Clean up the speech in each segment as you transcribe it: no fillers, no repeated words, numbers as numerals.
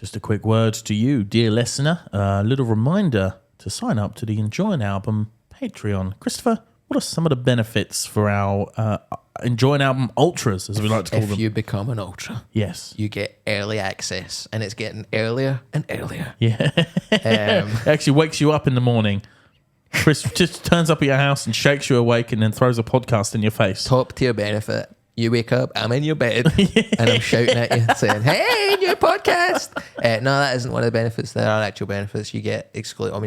Just a quick word to you, dear listener. A little reminder to sign up to the Enjoy an Album Patreon. Christopher, what are some of the benefits for our Enjoy an Album Ultras, as we like to call them? If you become an Ultra, yes, you get early access, and it's getting earlier and earlier. Yeah. It actually wakes you up in the morning. Chris just turns up at your house and shakes you awake and then throws a podcast in your face. Top tier benefit. You wake up, I'm in your bed, and I'm shouting at you saying, hey, new podcast. No, that isn't one of the benefits. There are actual benefits. You get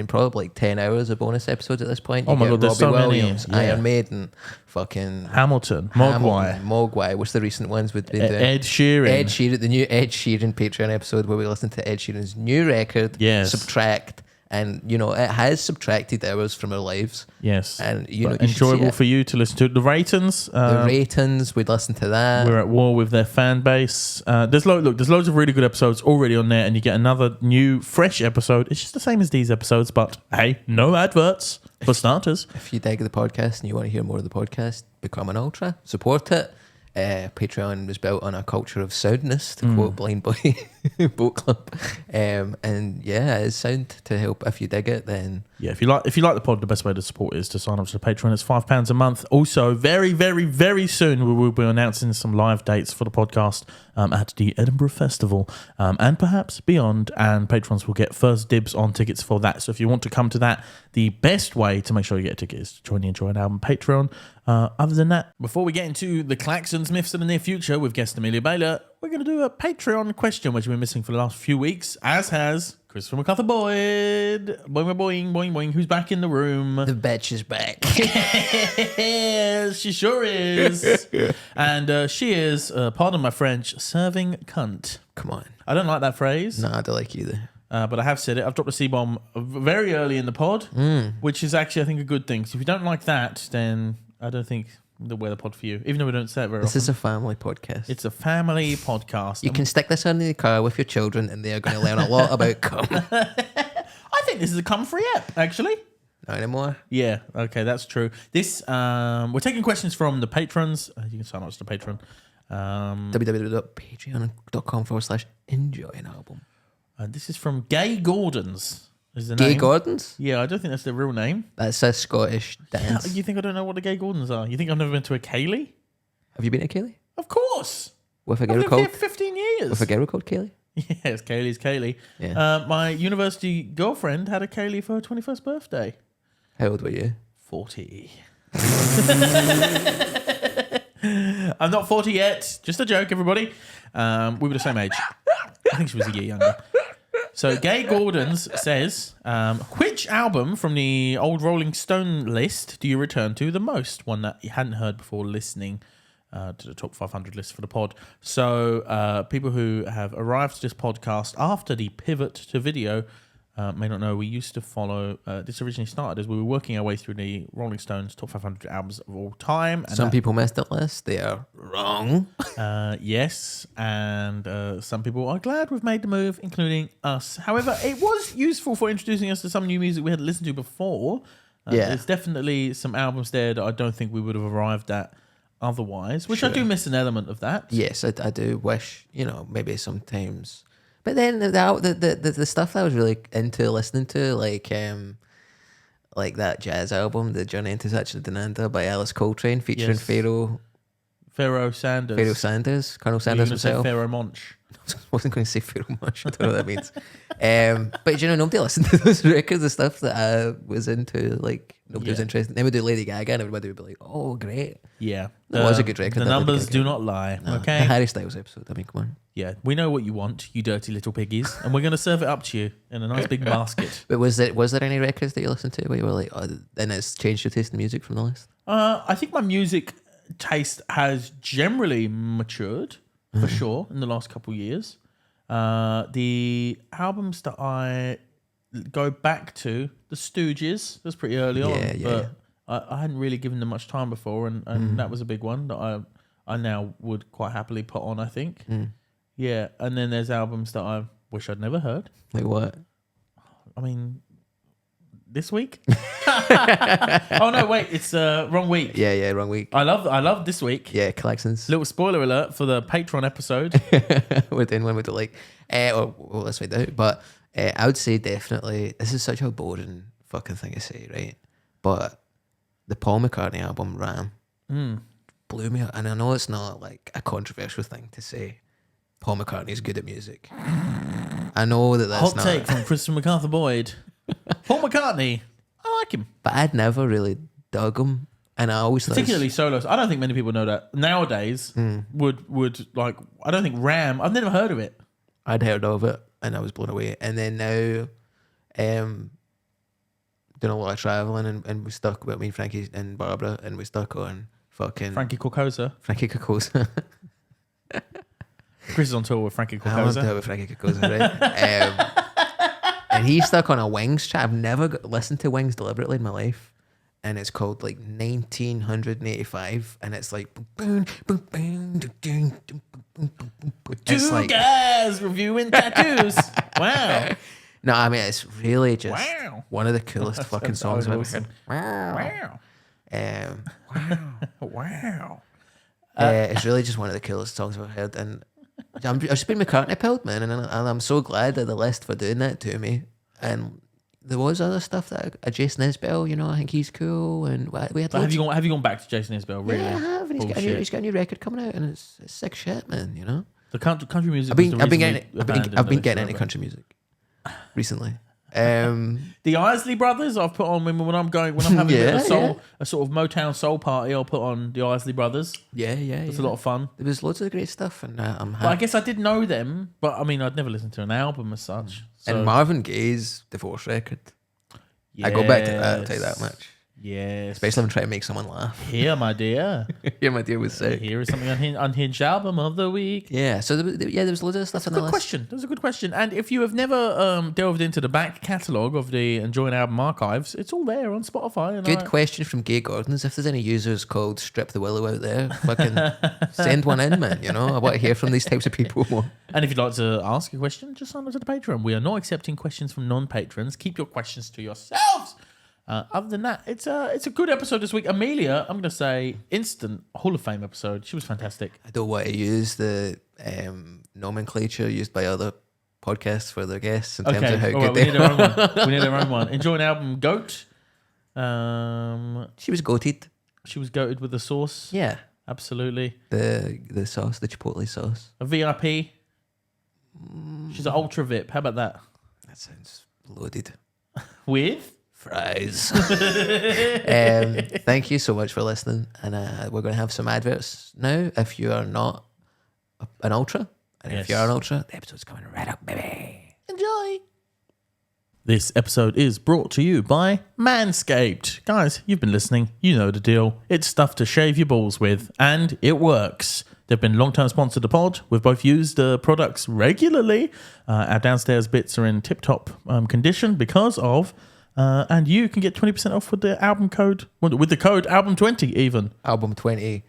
probably like 10 hours of bonus episodes at this point. You my God, there's so Williams, many. Yeah. Iron Maiden, fucking Hamilton, Mogwai. What's the recent ones we've been doing? Ed Sheeran. The new Ed Sheeran Patreon episode where we listen to Ed Sheeran's new record, Yes. Subtract. And, it has subtracted hours from our lives. Yes. And, enjoyable for you to listen to. The Ratings. We'd listen to that. We're at war with their fan base. There's loads of really good episodes already on there, and you get another new, fresh episode. It's just the same as these episodes, but hey, no adverts for starters. If you dig the podcast and you want to hear more of the podcast, become an ultra, support it. Patreon was built on a culture of soundness, to quote Blind Boy Boat Club, and yeah, it's sound to help. If you dig it, then if you like the pod, the best way to support it is to sign up to the Patreon. It's £5 a month. Also, very, very, very soon we will be announcing some live dates for the podcast at the Edinburgh Festival and perhaps beyond. And patrons will get first dibs on tickets for that. So if you want to come to that, the best way to make sure you get a ticket is to join the Enjoy an Album Patreon. Other than that, before we get into the Klaxons myths of the near future with guest Amelia Bayler, we're going to do a Patreon question, which we've been missing for the last few weeks, as has Christopher Macarthur-Boyd. Boing, boing, boing, boing. Who's back in the room? the bitch is back. Yes, she sure is. And she is, pardon my French, serving cunt. Come on. I don't like that phrase. No, I don't like either. But I have said it. I've dropped a C-bomb very early in the pod, which is actually, I think, a good thing. So if you don't like that, then I don't think we're the pod for you, even though we don't say it very often. This is a family podcast. It's a family podcast. You can stick this in the car with your children and they are going to learn a lot about cum. I think this is a cum-free app, actually. Not anymore. Yeah, okay, that's true. This, we're taking questions from the patrons. You can sign up to the Patreon. www.patreon.com/enjoy an album. This is from Gay Gordons. Is the Gay name. Gordons? Yeah, I don't think that's their real name. That's a Scottish dance. You think I don't know what the Gay Gordons are? You think I've never been to a Kaylee? Have you been to Kaylee? Of course. With a I've girl lived called here 15 years. With a girl called Kaylee? Yes, Kaylee's Kaylee. Yeah. My university girlfriend had a Kaylee for her 21st birthday. How old were you? 40. I'm not 40 yet. Just a joke, everybody. We were the same age. I think she was a year younger. So Gay Gordons says, which album from the old Rolling Stone list do you return to the most? One that you hadn't heard before listening to the top 500 list for the pod. So people who have arrived to this podcast after the pivot to video may not know we used to follow, this originally started as we were working our way through the Rolling Stones top 500 albums of all time. And some people missed that list. They are wrong. Yes, and some people are glad we've made the move, including us. However, it was useful for introducing us to some new music we hadn't listened to before. There's definitely some albums there that I don't think we would have arrived at otherwise, which I do miss an element of that. Yes, I do wish, maybe sometimes. But then the stuff that I was really into listening to, like that jazz album, the Journey into Satchidananda by Alice Coltrane, featuring Pharaoh Sanders, Colonel Sanders himself. Pharaoh Monch. I wasn't going to say Pharaoh Monch. I don't know what that means. But nobody listened to those records and stuff that I was into. Like nobody was interested. They would do Lady Gaga, and everybody would be like, "Oh, great!" Yeah, that was a good record. The numbers do not lie. No, okay, the Harry Styles episode. I mean, come on. Yeah, we know what you want, you dirty little piggies, and we're going to serve it up to you in a nice big basket. But was there any records that you listened to where you were like, oh, and it's changed your taste in music from the list? I think my music taste has generally matured for sure in the last couple of years. The albums that I go back to, the Stooges, that's pretty early on, but I hadn't really given them much time before, and that was a big one that I now would quite happily put on, I think. Yeah, and then there's albums that I wish I'd never heard. Like what? I mean, this week. Oh no, wait, it's wrong week. Yeah, wrong week. I love this week. Yeah, Klaxons. Little spoiler alert for the Patreon episode. We're doing one we don't like. Well, let's find out. But I would say definitely, this is such a boring fucking thing to say, right? But the Paul McCartney album, Ram, blew me out. And I know it's not like a controversial thing to say. Paul McCartney's good at music. I know that's Hot not. take from Christopher Macarthur-Boyd. Paul McCartney, I like him. But I'd never really dug him. And I always thought... Particularly solos. I don't think many people know that. Nowadays, would like... I don't think Ram... I've never heard of it. I'd heard of it, and I was blown away. And then now... doing a lot of traveling, and we stuck with me, Frankie and Barbara, and we stuck on fucking... Frankie Corcosa. Frankie Corcosa. Chris is on tour with Frankie I'm on Corcosa. tour with Frankie Corcosa, right? And he stuck on a Wings track. I've never listened to Wings deliberately in my life. And it's called like 1985. And it's like... Two guys reviewing tattoos. Wow. No, I mean, it's really just Wow. one of the coolest fucking songs I've ever awesome. heard. Wow. Wow. It's really just one of the coolest songs I've ever heard. And I've just been McCartney pilled, man. And I'm so glad that the list for doing that to me. And there was other stuff that Jason Isbell, you know, I think he's cool. And we had Have you gone back to Jason Isbell? Really? Yeah, I have. And he's got a new record coming out, and it's sick shit, man. You know. The country music. I've been getting into country music recently. The Isley Brothers. I've put on when I'm having a sort of Motown soul party. I'll put on the Isley Brothers. Yeah. It's a lot of fun. There was loads of great stuff, and I'm happy. But I guess I did know them, but I mean, I'd never listened to an album as such. So. And Marvin Gaye's divorce record. I go back to that. I'll tell you that much. Yes. Especially if I'm trying to make someone laugh. Here, my dear. Here, my dear was sick. Here is something unhinged album of the week. Yeah. So there was loads of stuff on the list. That was a good question. And if you have never delved into the back catalogue of the Enjoying Album Archives, it's all there on Spotify. And Good question from Gay Gordons. If there's any users called Strip the Willow out there, fucking send one in, man. You know, I want to hear from these types of people more. And if you'd like to ask a question, just sign up to the Patreon. We are not accepting questions from non-patrons. Keep your questions to yourselves. Other than that, it's a good episode this week. Amelia, I'm going to say, instant Hall of Fame episode. She was fantastic. I don't want to use the nomenclature used by other podcasts for their guests in terms of how good they are. We need our own one. Enjoy an album, Goat. She was goated. She was goated with the sauce. Yeah. Absolutely. The sauce, the chipotle sauce. A VIP. She's an ultra VIP. How about that? That sounds loaded. With? Fries. Thank you so much for listening, and we're going to have some adverts now. If you are not an ultra, and if you are an ultra, the episode's coming right up, baby. Enjoy. This episode is brought to you by Manscaped. Guys, you've been listening. You know the deal. It's stuff to shave your balls with, and it works. They've been long-term sponsor of the pod. We've both used the products regularly. Our downstairs bits are in tip-top condition because of... and you can get 20% off with the album code, with the code album20 even. Album20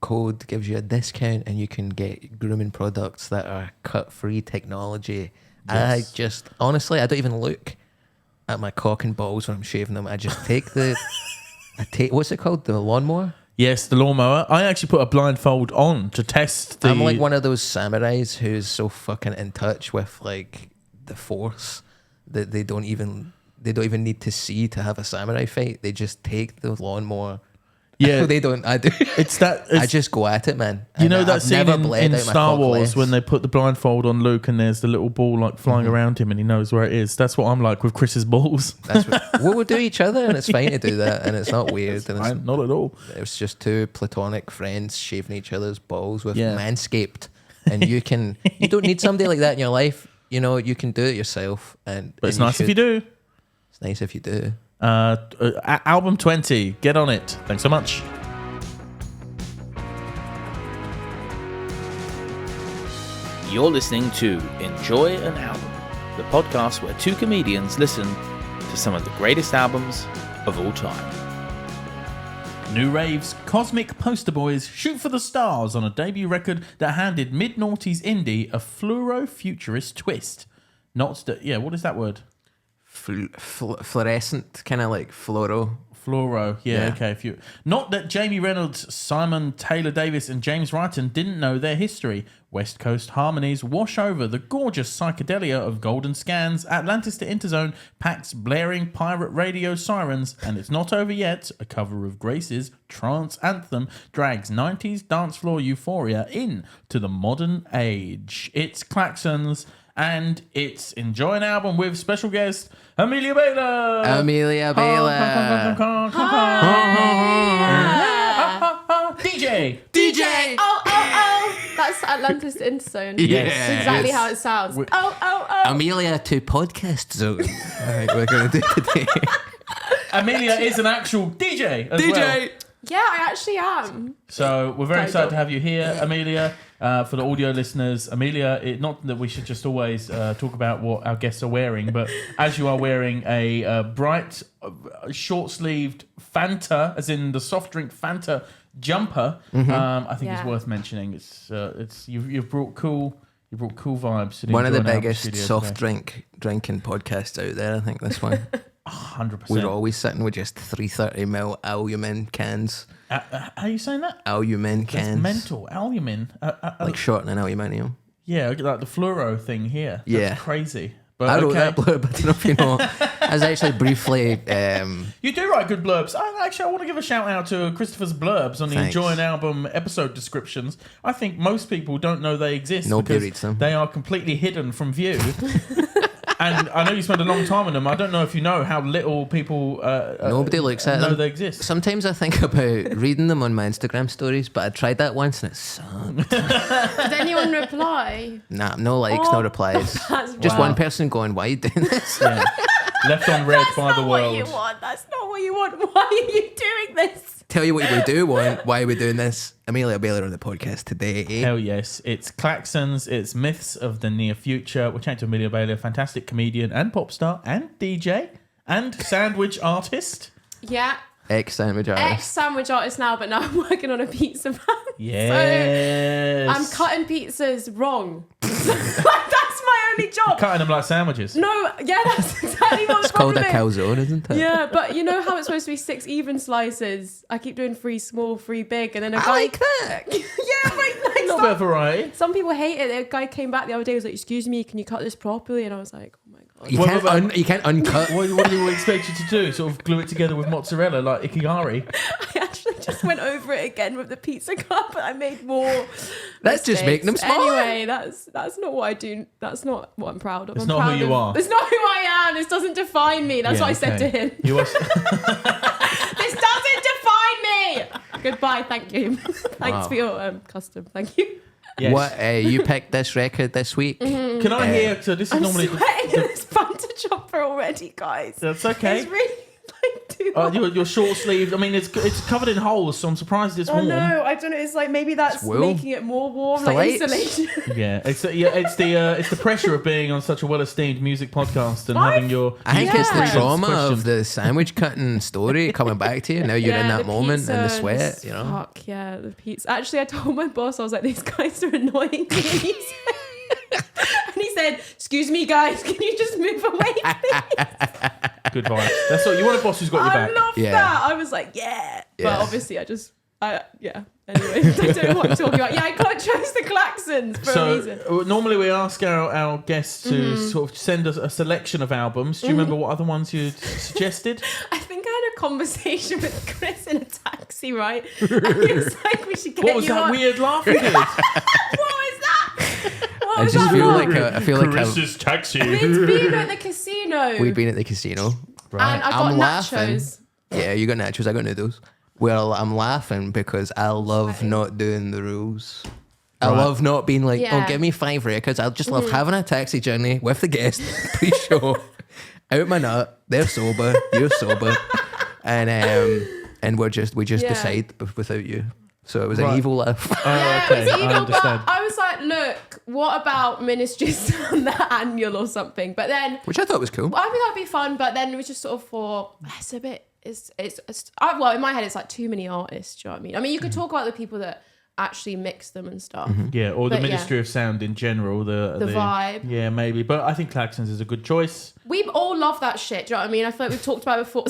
code gives you a discount, and you can get grooming products that are cut-free technology. Yes. Honestly, I don't even look at my cock and balls when I'm shaving them. I just take what's it called? The lawnmower? Yes, the lawnmower. I actually put a blindfold on to test the... I'm like one of those samurais who's so fucking in touch with like the force that they don't even need to see to have a samurai fight. They just take the lawnmower. Yeah, they don't. I do. I just go at it, man. You know that scene in Star Wars when they put the blindfold on Luke and there's the little ball like flying around him and he knows where it is. That's what I'm like with Chris's balls. That's we'll do each other, and it's fine to do that, and it's not weird. It's fine, not at all. It's just two platonic friends shaving each other's balls with Manscaped, and you don't need somebody like that in your life. You know, you can do it yourself, but it's nice if you do. It's nice if you do. Album 20, get on it. Thanks so much. You're listening to Enjoy an Album, the podcast where two comedians listen to some of the greatest albums of all time. Nu-rave's cosmic poster boys shoot for the stars on a debut record that handed mid-noughties indie a fluoro-futurist twist. What is that word? fluorescent, kind of like fluoro. Fluoro, Yeah. okay. If you not that Jamie Reynolds, Simon Taylor Davis, and James Wrighton didn't know their history. West Coast harmonies wash over the gorgeous psychedelia of Golden Scans. Atlantis to Interzone packs blaring pirate radio sirens, and it's not over yet. A cover of Grace's trance anthem drags 90s dance floor euphoria in to the modern age. It's Klaxons. And it's Enjoy an Album with special guest Amelia Bayler. Amelia Bayler. DJ. Oh. That's Atlantis to Interzone. Yes. That's exactly how it sounds. Amelia to podcast zone. I think we're going to do today. Amelia is an actual DJ as well. Yeah, I actually am. So we're very excited to have you here, Amelia. For the audio listeners, Amelia, not that we should just always talk about what our guests are wearing, but as you are wearing a bright, short-sleeved Fanta, as in the soft drink Fanta jumper, I think it's worth mentioning. It's you've brought cool vibes. To the One of the Enjoy an Album biggest studio soft today. drinking podcasts out there, I think, this one. 100%. We're always sitting with just 330ml alumin cans. How are you saying that? Alumin That's cans. mental. Alumin. Like shortening aluminium. Yeah, like the fluoro thing here. That's Yeah. crazy. But I wrote okay. that blurb, I don't know if you know. I was actually briefly... You do write good blurbs. I want to give a shout out to Christopher's blurbs on the Thanks. Enjoy an Album episode descriptions. I think most people don't know they exist. Nobody because reads them. They are completely hidden from view. And I know you spend a long time on them. I don't know if you know how little people Nobody looks at know them. they exist. Sometimes I think about reading them on my Instagram stories, but I tried that once and it sucked. Did anyone reply? Nah, no likes, no replies. That's Just Wow. one person going, "Why are you doing this?" Yeah. Left on red That's by not the what world. you want. That's not what you want. Why are you doing this? Tell you what we do want. Why are we doing this? Amelia Bayler on the podcast today. Hell yes. It's Klaxons. It's Myths of the Near Future. We're chatting to Amelia Bayler, fantastic comedian and pop star and DJ and sandwich artist. Yeah. Ex-sandwich artist. Ex-sandwich artist now, but now I'm working on a pizza van. Yes. So I'm cutting pizzas wrong. That's my only job. Cutting them like sandwiches. No, yeah, that's exactly what It's the called a problem is. calzone, isn't it? Yeah, but you know how it's supposed to be 6 even slices? I keep doing 3 small, 3 big, and then a I guy... like that. Yeah, but like, A little bit of variety. some people hate it. A guy came back the other day, was like, "Excuse me, can you cut this properly?" And I was like, "Oh my god." You can't uncut. What do we expect you to do? Sort of glue it together with mozzarella like ikigari? I actually just went over it again with the pizza cup, but I made more. That's just making them smaller. Anyway, that's not what I do. That's not what I'm proud of. It's I'm not proud who you of, are. It's not who I am. This doesn't define me. That's Yeah, what I said to okay. him. You are, This doesn't define me. Goodbye. Thank you. Thanks for your custom. Thank you. yes. What you picked this record this week? Can I hear? So this is I'm normally. sweating in this Fanta jumper already, guys. That's okay. It's really like too hot. Your short sleeve. I mean, it's covered in holes, so I'm surprised it's Oh warm. no, I don't know. It's like maybe that's wool. making it more warm, It's the like lights. insulation. Yeah, it's the pressure of being on such a well-esteemed music podcast and having your. I think it's the Yeah. trauma Question. of the sandwich cutting story coming back to you. Now you're in that the moment in the pizza sweat, and you know. Fuck yeah, the pizza. Actually, I told my boss, I was like, these guys are annoying me. And he said, "Excuse me, guys, can you just move away, please?" Good vibes. That's what you want. A boss who's got your I back. love Yeah. that. I was like, yeah. Yeah. But obviously, yeah. Anyway, I don't know what I'm talking about. Yeah, I chose the Klaxons for a reason. So normally we ask our guests to sort of send us a selection of albums. Do you remember what other ones you suggested? I think I had a conversation with Chris in a taxi, right? And he was like, we should get What was you that on. weird laugh you did? What was that? What I was just that feel from? like I feel like I've, taxi. We'd been at the casino. we've been at the casino. And I got I'm laughing. nachos. Yeah, you got nachos. I got noodles. Well, I'm laughing because I love not doing the rules. I Right. love not being like, Yeah. oh, give me 5 records. I just love having a taxi journey with the guest pre-show, out my nut. They're sober, you're sober, and we just Yeah. decide without you. So it was Right. an evil laugh. Oh, Yeah, okay. it was I evil, understand. but I was like, look, what about Ministries on the annual or something? But then Which I thought was cool. I think that'd be fun, but then it was just sort of for it's a bit well in my head it's like too many artists. Do you know what I mean? I mean, you could talk about the people that actually mix them and stuff. Yeah, or the But Ministry of Sound in general. The vibe. Yeah, maybe. But I think Klaxons is a good choice. We all love that shit. Do you know what I mean? I feel like we've talked about it before.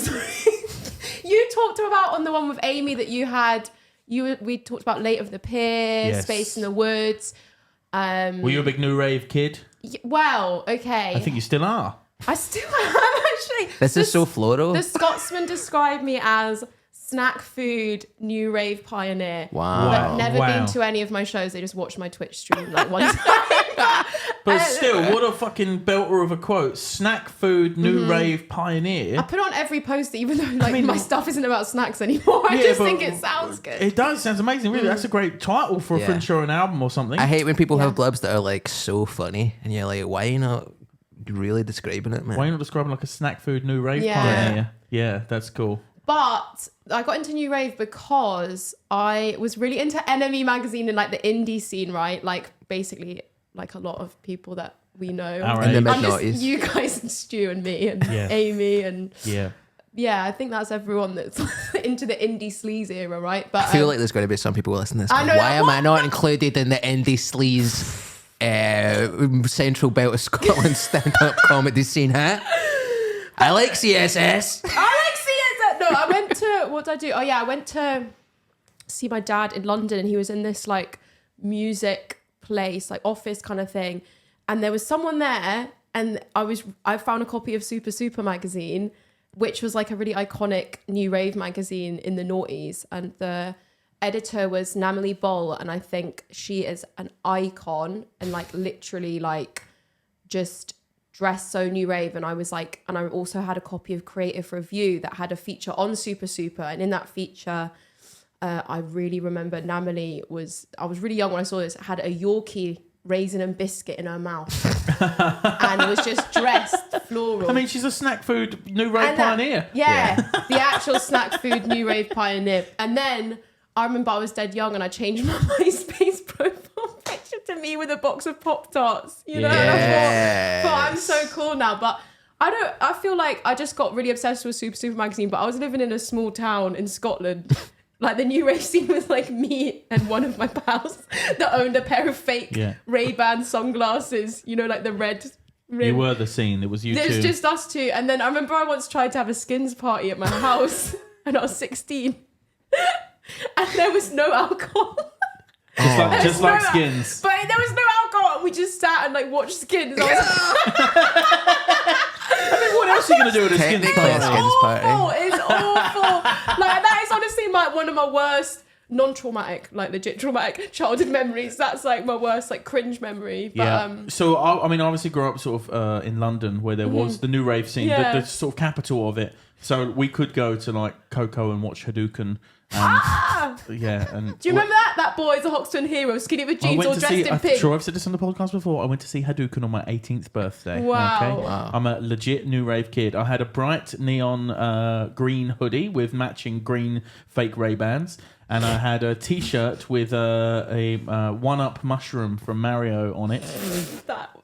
You talked about on the one with Amy that you had. We talked about Late of the Pier, Yes. Space in the Woods. Were you a big nu-rave kid? Well, okay. I think you still are. I still am actually. This is so floral. The Scotsman described me as snack food new rave pioneer. Wow. But never Wow. been to any of my shows. They just watched my Twitch stream like one time. But still, what a fucking belter of a quote. Snack food, new rave pioneer. I put on every poster, even though like mean- my stuff isn't about snacks anymore. I Yeah, just but think it sounds good. It does. Sounds amazing. Really, that's a great title for a Yeah. Fringe Show an album or something. I hate when people have blurбs that are like so funny, and you're like, why are you not really describing it, man? Why are you not describing like a snack food, new rave Yeah. pioneer? Yeah, that's cool. But I got into new rave because I was really into Enemy magazine and like the indie scene, right? Like basically like a lot of people that we know. Our In the age. I'm just mid-noughties. you guys and Stu and me and Yeah. Amy and Yeah. I think that's everyone that's into the indie sleaze era, right? But I feel like there's going to be some people listening to this. I going, know, why am what? I not included in the indie sleaze central belt of Scotland stand-up comedy scene, huh? I like CSS. I like CSS. No, I went to what did I do? Oh yeah, I went to see my dad in London, and he was in this like music place, like office kind of thing, and there was someone there, and I found a copy of Super magazine, which was like a really iconic new rave magazine in the noughties, and the editor was Amelia Bayler, and I think she is an icon and like literally like just dressed so new rave. And I was like, and I also had a copy of Creative Review that had a feature on Super, and in that feature I really remember Namely I was really young when I saw this, had a Yorkie raisin and biscuit in her mouth and was just dressed floral. I mean, she's a snack food, new rave And pioneer. the actual snack food new rave pioneer. And then I remember I was dead young and I changed my MySpace profile picture to me with a box of Pop-Tarts, you know? And I thought I'm so cool now. But I feel like I just got really obsessed with Super magazine, but I was living in a small town in Scotland. Like the new rave scene was like me and one of my pals that owned a pair of fake Ray-Ban sunglasses, you know, like the red rim. You were the scene. It was you It was two. just us two. And then I remember I once tried to have a skins party at my house and I was 16. And there was no alcohol. Just like no- Skins. But there was no alcohol. And we just sat and like watched Skins. I was like, What else are you going to do at a Skins Technically, a party? Skins party. awful. It's awful. Like that is honestly like one of my worst non-traumatic, like legit traumatic childhood memories. That's like my worst like cringe memory. But Yeah. So I mean, I obviously grew up sort of in London, where there was the new rave scene, Yeah. the sort of capital of it. So we could go to like Coco and watch Hadouken. And, yeah. And do you remember that boy is a Hoxton hero, skinny with jeans, all dressed in I'm pink? sure I've said this on the podcast before. I went to see Hadouken on my 18th birthday. Wow. Okay? I'm a legit new rave kid. I had a bright neon green hoodie with matching green fake Ray-Bans. And I had a T-shirt with a one-up mushroom from Mario on it.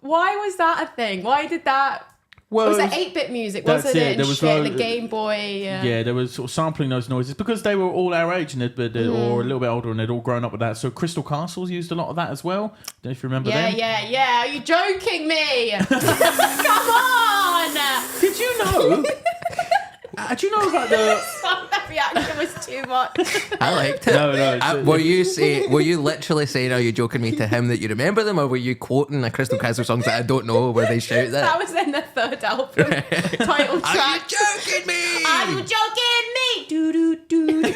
Why was that a thing? Why did that? Well, was it it was- 8-bit music? That's Wasn't it. it? There was Shit, no- the Game Boy. Yeah, they were sort of sampling those noises because they were all our age and or a little bit older, and they'd all grown up with that. So Crystal Castles used a lot of that as well. Don't know if you remember them. Yeah. Are you joking me? Come on! Did you know? Do you know about the? That reaction was too much. I liked it. No. Were you literally saying, "Are you joking me?" to him that you remember them, or were you quoting a Crystal Castle song that I don't know where they shout That that? was in their third album title track. Are you joking me? Are you joking me? Do do do.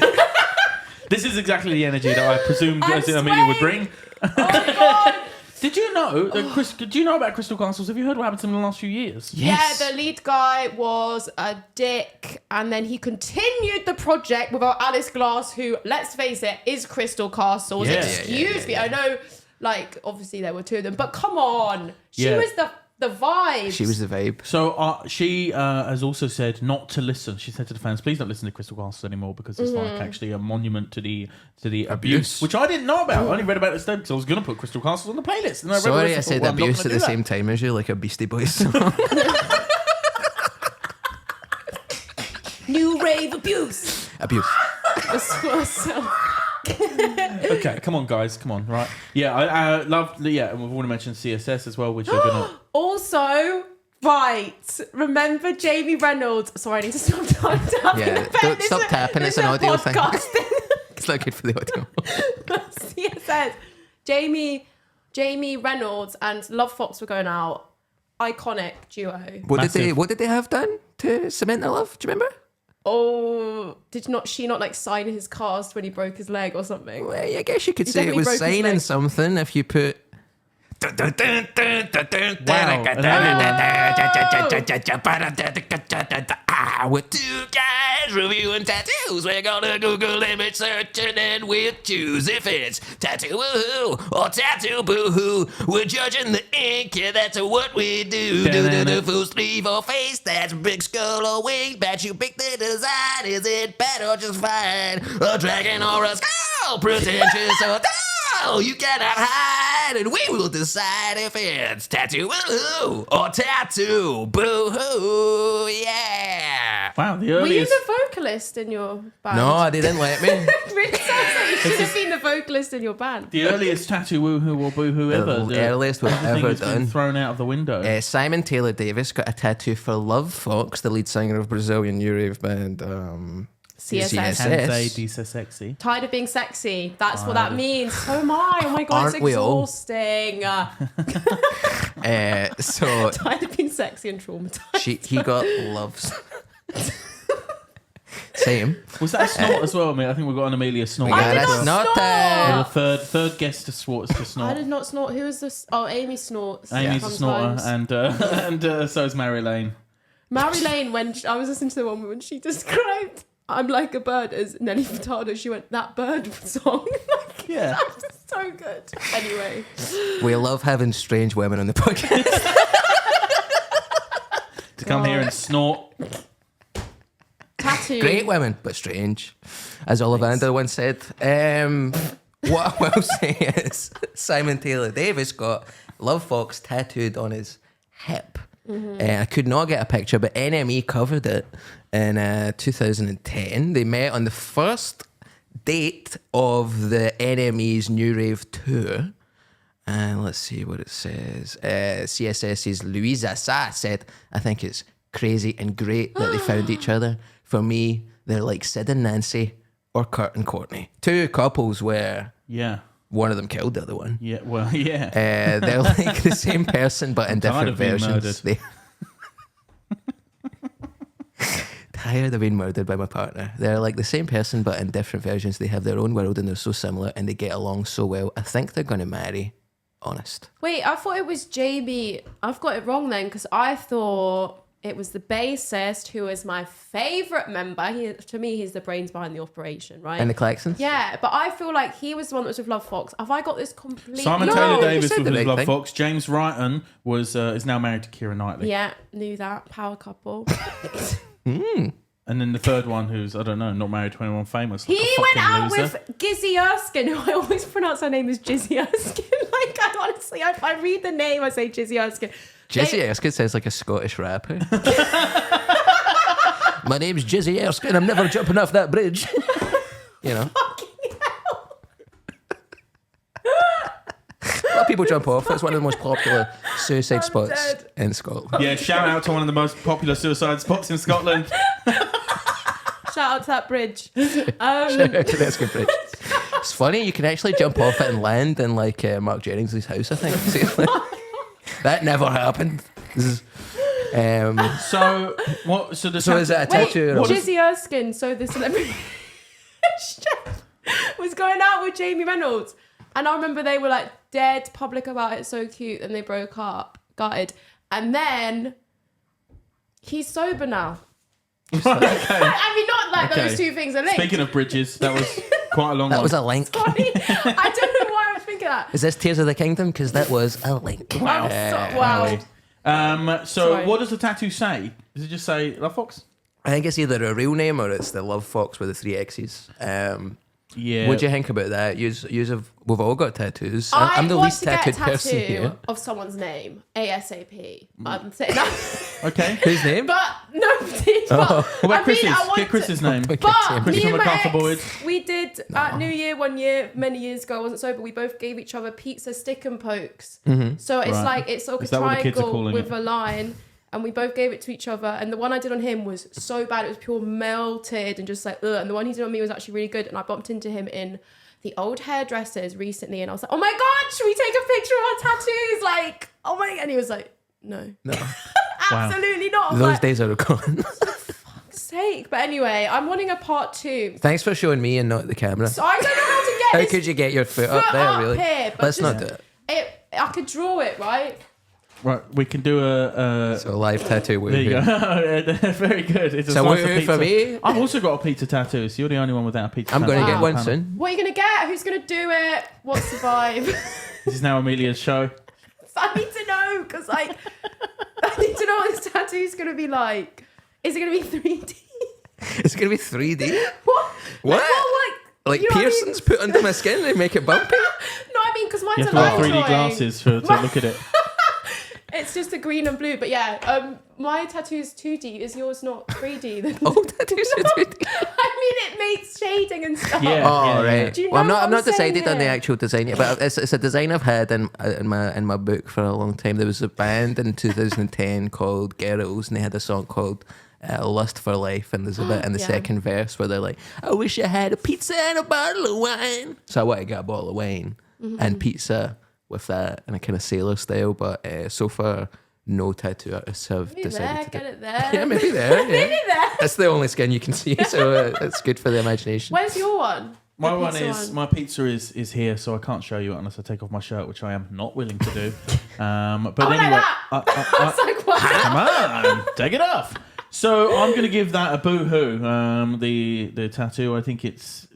This is exactly the energy that I presumed I'm Amelia would bring. Oh my god. Did you know that do you know about Crystal Castles? Have you heard what happened to them in the last few years? Yes. Yeah, the lead guy was a dick, and then he continued the project without Alice Glass, who, let's face it, is Crystal Castles. Yeah. Excuse me, I know, like, obviously there were two of them, but come on, she Yeah. was the vibe. She was the vibe. So she has also said not to listen. She said to the fans, "Please don't listen to Crystal Castles anymore because it's like actually a monument to the abuse, which I didn't know about. I only read about it today because I was going to put Crystal Castles on the playlist. And I read Sorry, the I rest said and thought, well, I'm not abuse gonna at do the that. same time as you, like a Beastie Boys song. New rave abuse. Abuse. So- Okay, come on, guys, come on, right? Yeah, I love. Yeah, and we've already mentioned CSS as well, which are gonna. Also, right. Remember Jamie Reynolds? Sorry, I need to stop tapping. Yeah, don't stop tapping. It's an audio thing. It's not good for the audio. CSS. Jamie Reynolds and Love Fox were going out. Iconic duo. What did they have done to cement their love? Do you remember? Oh, did she not like sign his cast when he broke his leg or something? Well, I guess you could He say it definitely was broke his signing leg. something if you put. With two guys reviewing tattoos, we're gonna Google image search and then we'll choose if it's tattoo woohoo or tattoo boohoo. We're judging the ink, yeah, that's what we do. Do the full sleeve or face, that's big skull or wing. Bet you pick the design, is it bad or just fine? A dragon or a skull, pretentious or dull, you cannot hide, and we will decide if it's tattoo woohoo or tattoo boohoo, yeah. Wow, the Were you earliest. the vocalist in your band? No, they didn't let me. It really sounds like you should have been the vocalist in your band. The earliest tattoo woohoo or boohoo ever. The earliest we've everything ever has been done. thrown out of the window. Simon Taylor Davis got a tattoo for Love Fox, the lead singer of Brazilian nu-rave band CSS. Sensei, Disa Sexy. Tired of being sexy. That's what that means. So am I. Oh my god, Aren't it's we all? exhausting. So Tired of being sexy and traumatized. he got loves. Same. Was that a snort as well, mate? I think we've got an Amelia snort. I did that's not not snort. The third guest to snort. I did not snort. Who was this? Oh, Amy snorts. Amy's a snorter, sometimes. and so is Mary Lane. Mary Lane, when I was listening to the one when she described I'm Like a Bird as Nelly Furtado, she went, that bird song. Like, Yeah. that's just so good. Anyway. We love having strange women on the podcast. To come here and snort. Tattoo. Great women, but strange, as Ollivander once said. What I will say is Simon Taylor Davis got Love Fox tattooed on his hip. I could not get a picture, but NME covered it in 2010. They met on the first date of the NME's nu-rave tour. And let's see what it says. CSS's Louisa Sa said, I think it's crazy and great that they found each other. For me, they're like Sid and Nancy or Kurt and Courtney. Two couples where Yeah. one of them killed the other one. Yeah. Well, yeah. They're like the same person, but in tired different of being versions. Tired of being murdered by my partner. They're like the same person, but in different versions. They have their own world and they're so similar and they get along so well. I think they're going to marry. Honest. Wait, I thought it was Jamie. I've got it wrong then, because I thought it was the bassist who is my favourite member. To me, he's the brains behind the operation, right? And the Klaxons? Yeah, but I feel like he was the one that was with Love Fox. Have I got this completely? Simon No, Taylor you Davis said was the with right Love thing. Fox. James Wrighton was is now married to Keira Knightley. Yeah, knew that. Power couple. And then the third one, who's I don't know, not married to anyone famous. Like He a went fucking out loser. with Gizzy Erskine, who I always pronounce her name as Jizzy Erskine. Like, I honestly, if I read the name, I say Jizzy Erskine. Jizzy Erskine sounds like a Scottish rapper. My name's Jizzy Erskine. I'm never jumping off that bridge. You know. A lot of people jump off. It's one of the most popular suicide I'm spots dead. in Scotland. Yeah, shout out to one of the most popular suicide spots in Scotland. Shout out to that bridge. That's good bridge. It's funny, you can actually jump off it and land in like Mark Jennings' house, I think. That never happened. This is, So what? So the so is it a Wait, tattoo? or- Jizzy Erskine, so the celebrity chef was going out with Jamie Reynolds. And I remember they were like dead public about it, so cute, and they broke up, gutted. And then he's sober now. Okay. I mean, not like Okay. those two things are linked. Speaking of bridges, that was quite a long That one. was a link. Sorry. I don't know why I was thinking that. Is this Tears of the Kingdom? Because that was a link. Wow. Wow. So Sorry. what does the tattoo say? Does it just say Love Fox? I think it's either a real name or it's the Love Fox with the 3 X's. Yeah. What do you think about that? We've all got tattoos. I I'm the want least to get a tattooed person tattoo here. of someone's name ASAP. I'm saying that. Okay. Whose name? But Nobody. But, What about Chris's? Get Chris's name. But me Christopher and my Macarthur-Boyd. ex, we did at New Year one year, many years ago, I wasn't sober, we both gave each other pizza stick and pokes. So it's Right. like, it's like Is a that what the kids are triangle calling with it? a line. And we both gave it to each other. And the one I did on him was so bad. It was pure melted and just like, ugh. And the one he did on me was actually really good. And I bumped into him in the old hairdressers recently. And I was like, oh my God, should we take a picture of our tattoos? Like, oh my God. And he was like, no. Absolutely not. I was Those like, days are gone. fuck's sake. But anyway, I'm wanting a part 2. Thanks for showing me and not the camera. So I don't know how to get How this could you get your foot up foot there, up really? here, but Let's just- not do it. I could draw it, right? Right, we can do a So live tattoo. there you go. Very good. It's a So slice of woohoo pizza. for me. I've also got a pizza tattoo, so you're the only one without a pizza I'm tattoo. going to get on one the panel. soon. What are you going to get? Who's going to do it? What's the vibe? This is now Amelia's show. I need to know, because like, I need to know what this tattoo's going to be like. Is it going to be 3D? It's going to be 3D. What? What? Like Like you know what I mean? piercings put under my skin and make it bumpy? No, I mean, because You mine's have a to wear line 3D drawing. glasses to look at it. It's just a green and blue, but yeah, my tattoo is 2D. Is yours not 3D? Then? Oh, tattoos are 2D. I mean, it makes shading and stuff. Yeah. Oh, right. Do you Well, know what I'm I'm not saying decided on the here? actual design yet, but it's a design I've had in my book for a long time. There was a band in 2010 called Girls, and they had a song called Lust for Life, and there's a bit in the Yeah. second verse where they're like, I wish I had a pizza and a bottle of wine. So I want to get a bottle of wine and pizza with that in a kind of sailor style, but so far no tattoo artists have Maybe decided there, to get do. it there. Yeah, maybe there. Yeah. Maybe there. That's the only skin you can see, so it's good for the imagination. Where's your one? My The one pizza is my pizza is here, so I can't show you it unless I take off my shirt, which I am not willing to do. But Oh, anyway, like that. I was like, what? come on, take it off. So I'm going to give that a boohoo. The tattoo, I think it's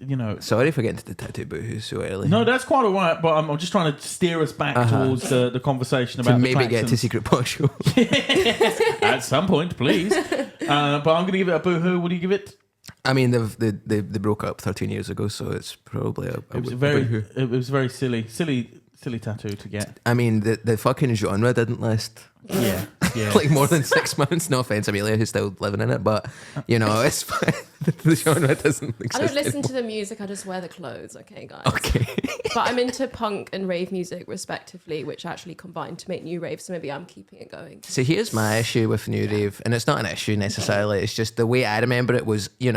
Sorry for getting to the tattoo boohoo so early. no, that's quite all right. But I'm just trying to steer us back towards the conversation about to the maybe get to Klaxons. Secret Posho. At some point, please. But I'm going to give it a boohoo. What do you give it? I mean, they broke up 13 years ago, so it's probably a It was boohoo. it was very silly tattoo to get. I mean, the fucking genre didn't last Yeah, yeah. like more than 6 months. No offense, Amelia, who's still living in it, but it's fine. The genre doesn't I exist. don't listen anymore. to the music, I just wear the clothes, okay, guys? Okay. But I'm into punk and rave music, respectively, which actually combine to make new rave, so maybe I'm keeping it going. So here's my issue with new rave, and it's not an issue necessarily. It's just the way I remember it was, you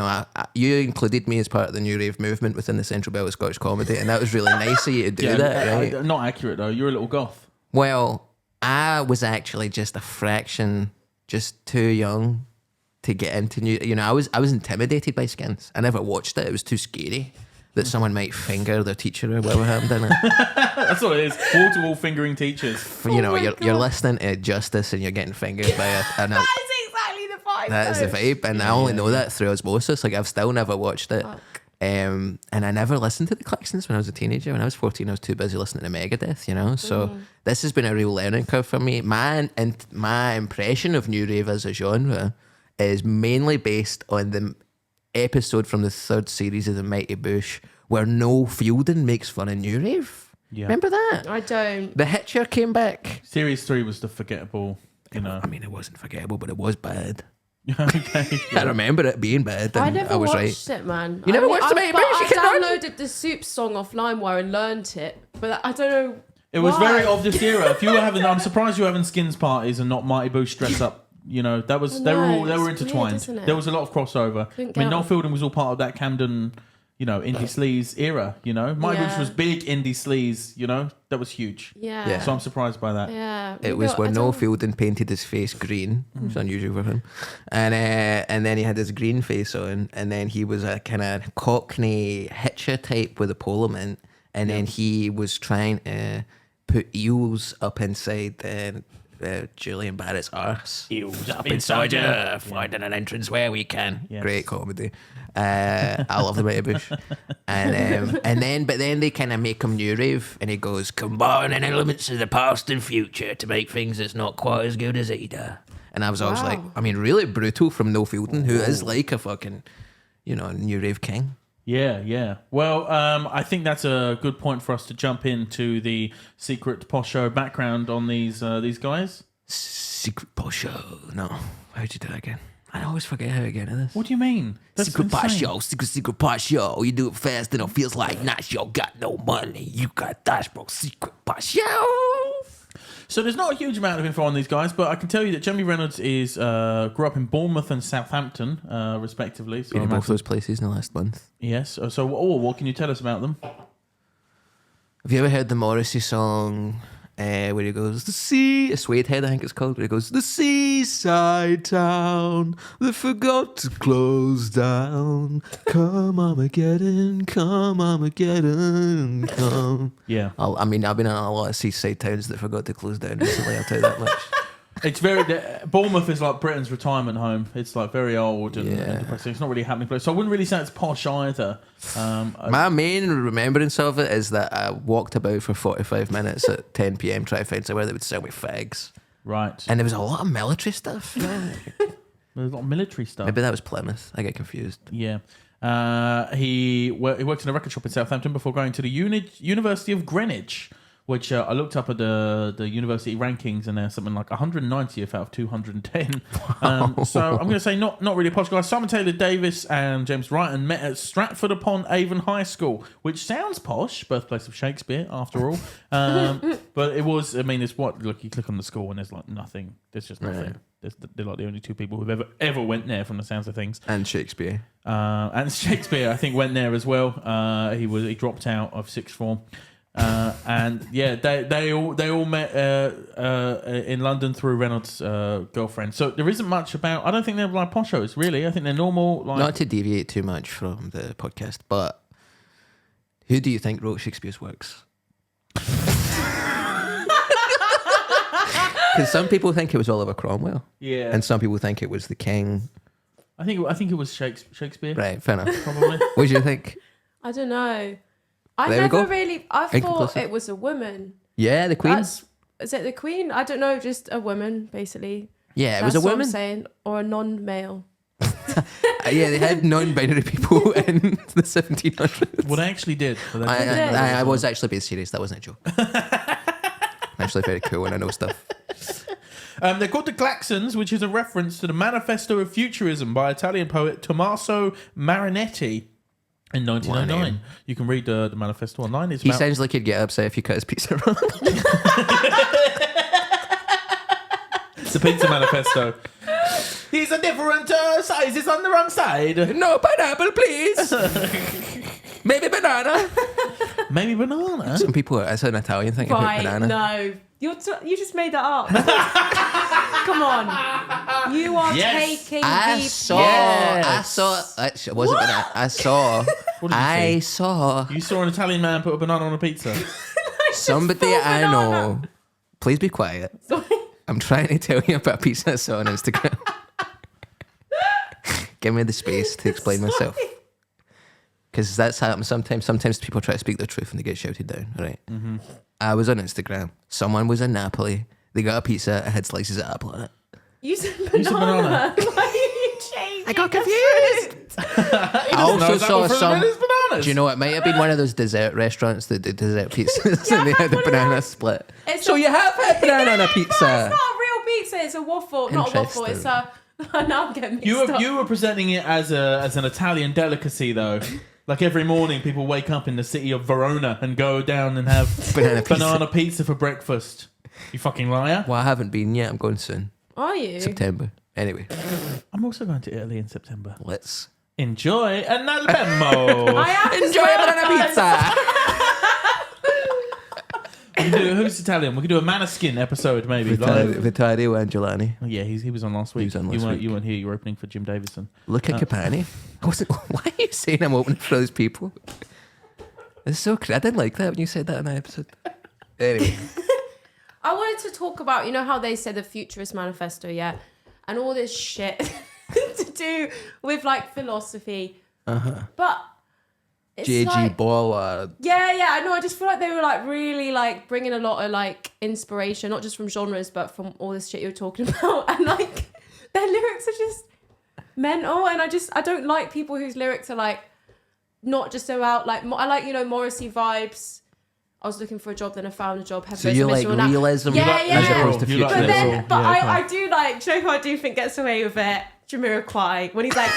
included me as part of the new rave movement within the Central Belt of Scottish Comedy, and that was really nice of you to do that, right? Not accurate though. You're a little goth. Well, I was actually just a fraction, just too young to get into new. I was intimidated by skins. I never watched it. It was too scary that someone might finger their teacher or whatever happened in it. That's what it is. Wall-to-wall fingering teachers. You know, my you're God. listening to Justice and you're getting fingered by a That is exactly the vibe. that is the though. vibe, and I only know that through osmosis. Like I've still never watched it. Fuck. And I never listened to the Klaxons when I was a teenager. When I was 14, I was too busy listening to Megadeth, So this has been a real learning curve for me. My impression of new rave as a genre is mainly based on the episode from the 3rd series of The Mighty Boosh where Noel Fielding makes fun of new rave. Yeah. Remember that? I don't. The Hitcher came back. Series 3 was the forgettable. I mean, it wasn't forgettable, but it was bad. Okay. I remember it being bad, I and never I was watched right. it, man. You never watched The Mighty but Boosh? You I cannot. downloaded the Soup song off LimeWire and learnt it, but I don't know. It was why. very of this era. If you were having, I'm surprised you were having skins parties and not Mighty Boosh dress up. That was they were it's intertwined. weird, isn't it? There was a lot of crossover. Couldn't I mean, get Noel on. Fielding was all part of that Camden, indie sleaze era. Mighty Yeah. Boosh was big indie sleaze. That was huge. Yeah. Yeah. So I'm surprised by that. Yeah. It was when Noel Fielding painted his face green. It was unusual for him. And then he had his green face on. And then he was a kind of Cockney Hitcher type with a polo mint. And then he was trying to put eels up inside Julian Barrett's arse. Eels up Inside you, finding an entrance where we can. Yes. Great comedy. I love the Mighty Bush. But then they kind of make him new rave, and he goes, combining elements of the past and future to make things that's not quite as good as either. And I was always Wow. like, I mean, really brutal from Noel Fielding, who is like a fucking, new rave king. Yeah. Well, I think that's a good point for us to jump into the secret Posho background on these guys. Secret Posho. No, how'd you do that again? I always forget how to get into this. What do you mean? That's Secret part insane. show, secret part show. You do it fast and it feels like not your got no money. You got Dash Bro secret part show. So there's not a huge amount of info on these guys, but I can tell you that Jeremy Reynolds is grew up in Bournemouth and Southampton, respectively. So Been in both those places in the last month. Yes. So what can you tell us about them? Have you ever heard the Morrissey song where he goes, the sea, a Suede Head I think it's called, where he goes, the seaside town that forgot to close down. Come Armageddon, come Armageddon, come. Yeah. I mean, I've been in a lot of seaside towns that forgot to close down recently, I'll tell you that much. It's very Bournemouth is like Britain's retirement home. It's like very old and depressing. It's not really a happening place. So I wouldn't really say it's posh either. My main remembrance of it is that I walked about for 45 minutes at 10 p.m. trying to find somewhere that would sell me fags. Right. And there was a lot of military stuff. There's a lot of military stuff. Maybe that was Plymouth. I get confused. Yeah. He worked in a record shop in Southampton before going to the University of Greenwich, which I looked up at the university rankings, and they're something like 190th out of 210. So I'm going to say not really a posh guy. Simon Taylor Davis and James Wrighton met at Stratford upon Avon High School, which sounds posh, birthplace of Shakespeare, after all. But it was, I mean, it's what, look, you click on the school and there's like nothing. There's just nothing. Right. They're like the only two people who've ever went there from the sounds of things. And Shakespeare. And Shakespeare, I think, went there as well. He dropped out of sixth form. And yeah, they all met in London through Reynolds' girlfriend. So there isn't much about. I don't think they're like poshos, really. I think they're normal. Like, Not to deviate too much from the podcast, but who do you think wrote Shakespeare's works? Because some people think it was Oliver Cromwell, yeah, and some people think it was the King. I think it was Shakespeare. Right, fair enough. Probably. What do you think? I don't know. There we I go. thought Inconclusive. it was a woman. Yeah, the Queen. Is it the Queen? I don't know, just a woman, basically. Yeah, it That's was a what I'm woman. saying, or a non-male. Yeah, they had non-binary people in the 1700s. Well, they actually did. But they didn't. I was actually being serious. That wasn't a joke. I'm actually very cool when I know stuff. They're called the Klaxons, which is a reference to the Manifesto of Futurism by Italian poet Tommaso Marinetti in 1909. You can read the manifesto online. He sounds like he'd get upset if you cut his pizza wrong. It's a pizza manifesto. These are different sizes on the wrong side. No pineapple, please. Maybe banana. Maybe banana. Some people, it's an Italian thing. Right, Banana. no. You just made that up. Come on. You are taking I the saw. Yes. It wasn't banana. I saw. What did you I see? saw You saw an Italian man put a banana on a pizza. somebody I know. Please be quiet. Sorry. I'm trying to tell you about a pizza I saw on Instagram. Give me the space to explain myself. Because that's how sometimes people try to speak the truth and they get shouted down, right? Mm-hmm. I was on Instagram. Someone was in Napoli. They got a pizza. I had slices of apple on it. You said banana. Why are you changing? I got confused. I also saw some. Do you know it might have been one of those dessert restaurants that do dessert pizzas and they had a banana split. So you have had banana on a pizza. No, it's not a real pizza. It's a waffle. Not a waffle. It's a. Now I'm getting mixed up. You were presenting it as an Italian delicacy, though. Like every morning, people wake up in the city of Verona and go down and have banana pizza for breakfast. You fucking liar. Well, I haven't been yet. I'm going soon. Are you? September. Anyway. I'm also going to Italy in September. Let's enjoy an albemo. I am enjoy a banana pizza. We can do, who's Italian? We could do a Maneskin episode, maybe. Vittorio Angelani. Yeah, he was on last week. He was on last week. You weren't here. You were opening for Jim Davison. Luca Capani. Why are you saying I'm opening for those people? It's so I didn't like that when you said that in that episode. Anyway. I wanted to talk about, you know how they said the Futurist Manifesto, yeah? And all this shit to do with, like, philosophy. Uh-huh. But it's J.G. like, Ballard. Yeah, I know. I just feel like they were, like, really, like, bringing a lot of, like, inspiration, not just from genres, but from all this shit you were talking about. And, like, their lyrics are just mental. And I don't like people whose lyrics are, like, not just about, like, I like, you know, Morrissey vibes. I was looking for a job, then I found a job. So you like realism yeah. as opposed to futurism? But I do like, Joe, I do think gets away with it. Jamiroquai when he's like,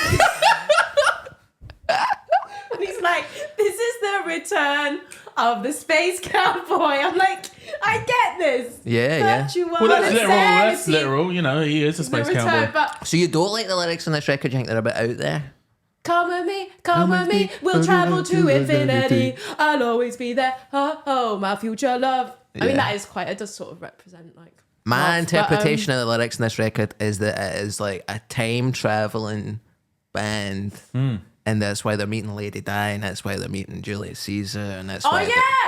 and he's like, this is the return of the space cowboy. I'm like, I get this. Yeah. Well, that's literal. You know, he is a space cowboy. But So you don't like the lyrics on this record? You think they're a bit out there? come with me, we'll travel to infinity. I'll always be there. Oh, my future love. I mean, that is quite, it does sort of represent like My love, interpretation of the lyrics in this record is that it is like a time traveling band. And that's why they're meeting Lady Di, and that's why they're meeting Julius Caesar, and that's why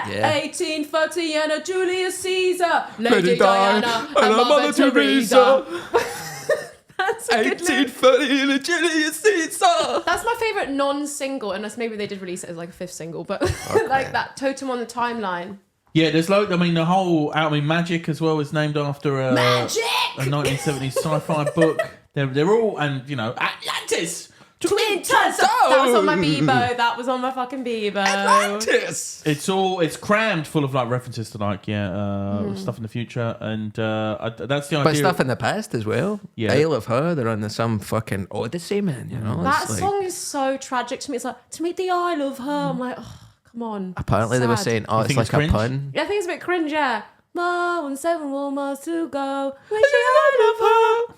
1840 and a Julius Caesar, Lady Diana and Mother Teresa. That's a good lyric. 1840 and a Julius Caesar. That's my favourite non-single, unless maybe they did release it as like a 5th single, but like that Totem on the Timeline. Yeah, there's the whole Magic as well is named after a 1970s sci-fi book. They're all, and you know, Atlantis. Twin Tons. That was on my Bebo. That was on my fucking Bebo. Atlantis. It's crammed full of like references to like stuff in the future, and that's the idea. But stuff in the past as well. Yeah. Isle of Her, they're on some fucking Odyssey, man. You know, That it's like, song is so tragic to me. It's like, to meet the Isle of Her. I'm like, oh, come on. apparently they were Sad. saying, You it's think like it's a cringe? pun. Yeah, I think it's a bit cringe, yeah. More than 7 more miles to go. Where's the Isle of Her?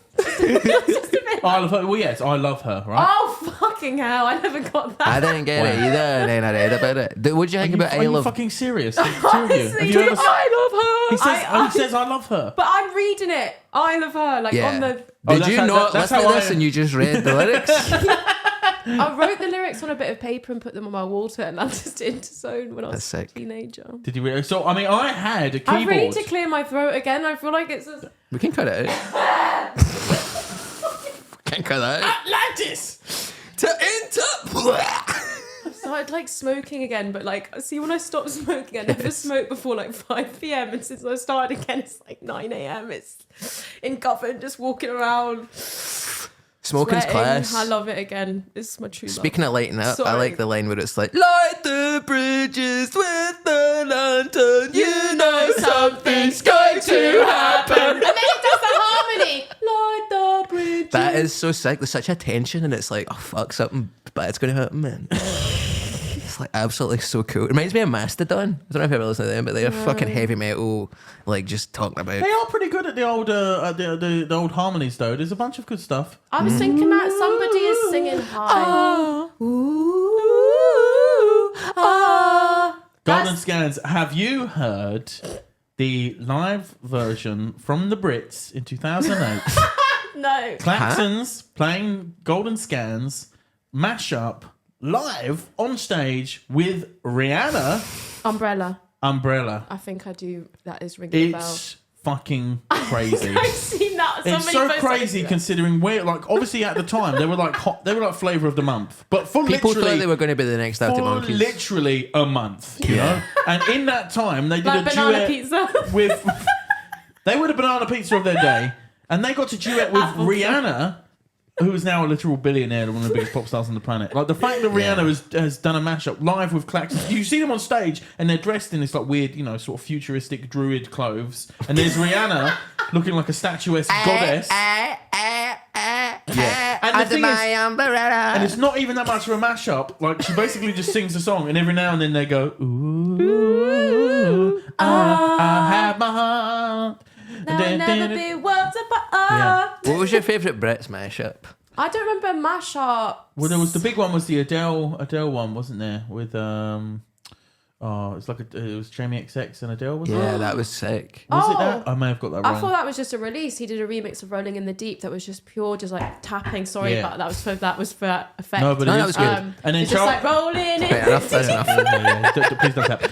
I love her. Well, yes, I love her. Right? Oh, fucking hell. I never got that. I didn't get it either, and then I read about it. What do you think about Are you Isle of... fucking serious? The two of you. Honestly, Have you ever? I love her. He says, "I love her." But I'm reading it. I love her. Like Yeah. on the... Oh, Did that's you how- not that's listen to how this I- and you just read the lyrics? I wrote the lyrics on a bit of paper and put them on my wall to Atlantis to Interzone when I was That's a sick. teenager. Did you really? So I mean, I had a I keyboard. really need to clear my throat again. I feel like it's... We can cut it out. Can't cut that out. Atlantis. To enter... I started like smoking again, but like, see, when I stopped smoking, I never smoked before like 5 p.m. And since I started again, it's like 9 a.m. It's in Govan, just walking around. Smoking's sweating. class. I love it again. It's my true love. Speaking of lighting up, I Sorry. like the line where it's like, light the bridges with the lantern, you know something's going to happen. And then it does the harmony. Light the bridge. That is so sick. There's such a tension, and it's like, oh fuck, something bad's going to happen, man. It's like absolutely so cool. It reminds me of Mastodon. I don't know if you've ever listened to them, but they're fucking heavy metal, like just talking about. They are pretty good at the old the old harmonies though. There's a bunch of good stuff. I was thinking that somebody is singing high. Golden Scans. Have you heard the live version from the Brits in 2008? No. Klaxons playing Golden Scans mashup live on stage with Rihanna. Umbrella. I think I do. That is ringing a bell. It's fucking crazy. I've seen that. It's so crazy considering where, like, obviously at the time they were like hot, they were like flavour of the month, but for People literally thought they were going to be the next Arctic for Monkeys. literally a month, you know. And in that time, they did Like a banana duet pizza. with. They were the banana pizza of their day, and they got to duet with Rihanna, who is now a literal billionaire, one of the biggest pop stars on the planet. Like the fact that Rihanna has done a mashup live with Klaxons. You see them on stage and they're dressed in this like weird, you know, sort of futuristic druid clothes. And there's Rihanna looking like a statuesque goddess. Yeah. And the thing is, and it's not even that much of a mashup. Like she basically just sings the song, and every now and then they go, ooh, I have my heart. There'll never be worlds apart. Yeah. What was your favourite Brits mashup? I don't remember mashup. Well, there was the big one was the Adele one, wasn't there? With it's like it was Jamie XX and Adele, wasn't Yeah, it? that was sick. Was it Oh. that? I may have got that wrong. I thought that was just a release. He did a remix of Rolling in the Deep that was just pure, just like tapping. Sorry, Yeah. but that was for effect. No, but No, it that is was good. And then It's just like rolling in. Fair enough, fair enough. Please don't tap.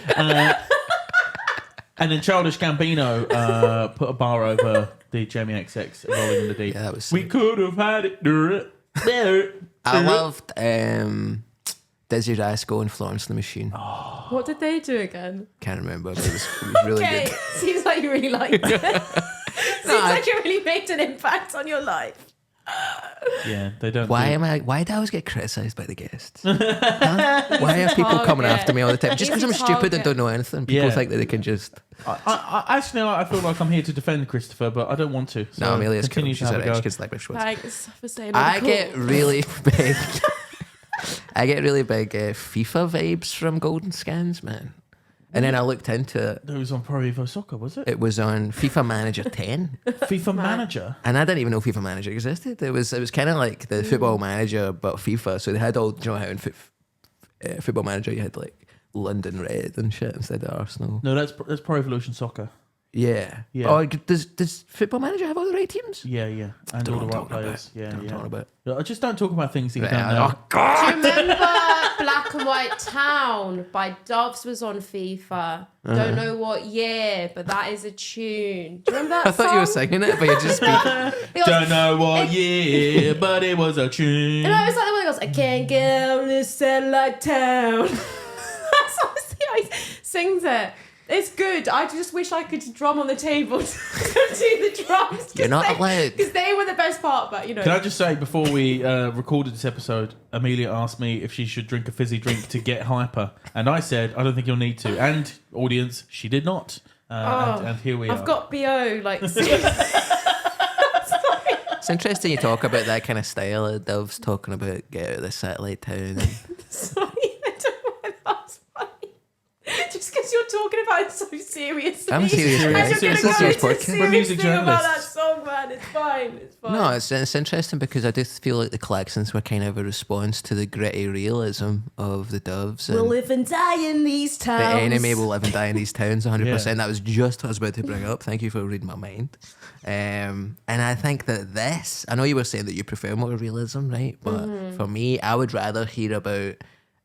And then Childish Gambino put a bar over the Jamie XX Rolling in the Deep. Yeah, that was We sick. could have had it. I loved Dizzy Rascal and Florence and the Machine. What did they do again? Can't remember, but it was really Okay, good. seems like you really liked it. Seems like it really made an impact on your life. Yeah, they don't. Why do I always get criticised by the guests? Huh? Why are people coming after me all the time? Just because I'm stupid and don't know anything, people think that they can just... I feel like I'm here to defend Christopher, but I don't want to. So no, Amelia's cool. continue She's to have a go. alright. She gets like which ones. Thanks for saying I get really big... I get really big FIFA vibes from Golden Scans, man. And then I looked into it. It was on Pro Evo Soccer, was it? It was on FIFA Manager 10. FIFA Manager? And I didn't even know FIFA Manager existed. It was kind of like the Football Manager, but FIFA. So they had all, you know how in Football Manager you had like London Red and shit instead of Arsenal. No, that's Pro Evolution Soccer. Yeah. Yeah. Oh, does Football Manager have all the right teams? Yeah. And all the right players. Yeah. I'm talking about. I just don't talk about things that you don't know. Oh, God! Do you remember Black and White Town by Doves was on FIFA? Don't know what year, but that is a tune. Do you remember that I thought song? you were singing it, but you're just speaking. Don't know what year, but it was a tune. And I was like the one that goes, I can't get out of this satellite town. That's honestly how he sings it. It's good. I just wish I could drum on the table to do the drums. You're not allowed. Because they were the best part, but you know. Can I just say, before we recorded this episode, Amelia asked me if she should drink a fizzy drink to get hyper. And I said, I don't think you'll need to. And, audience, she did not. And here we are. I've got BO, like... It's interesting you talk about that kind of style of Doves talking about get out of the satellite town. Sorry, I don't know why that's funny. Just because you're talking about it so seriously. I'm serious. And Right? you're Serious going to go into podcast. serious We're music thing about that journalists. song, man. It's fine. It's fine. No, it's interesting because I do feel like the Klaxons were kind of a response to the gritty realism of the Doves. And We'll live and die in these the towns. enemy will live and die in these towns 100%. Yeah. That was just what I was about to bring up. Thank you for reading my mind. And I think that this, I know you were saying that you prefer more realism, right? But for me, I would rather hear about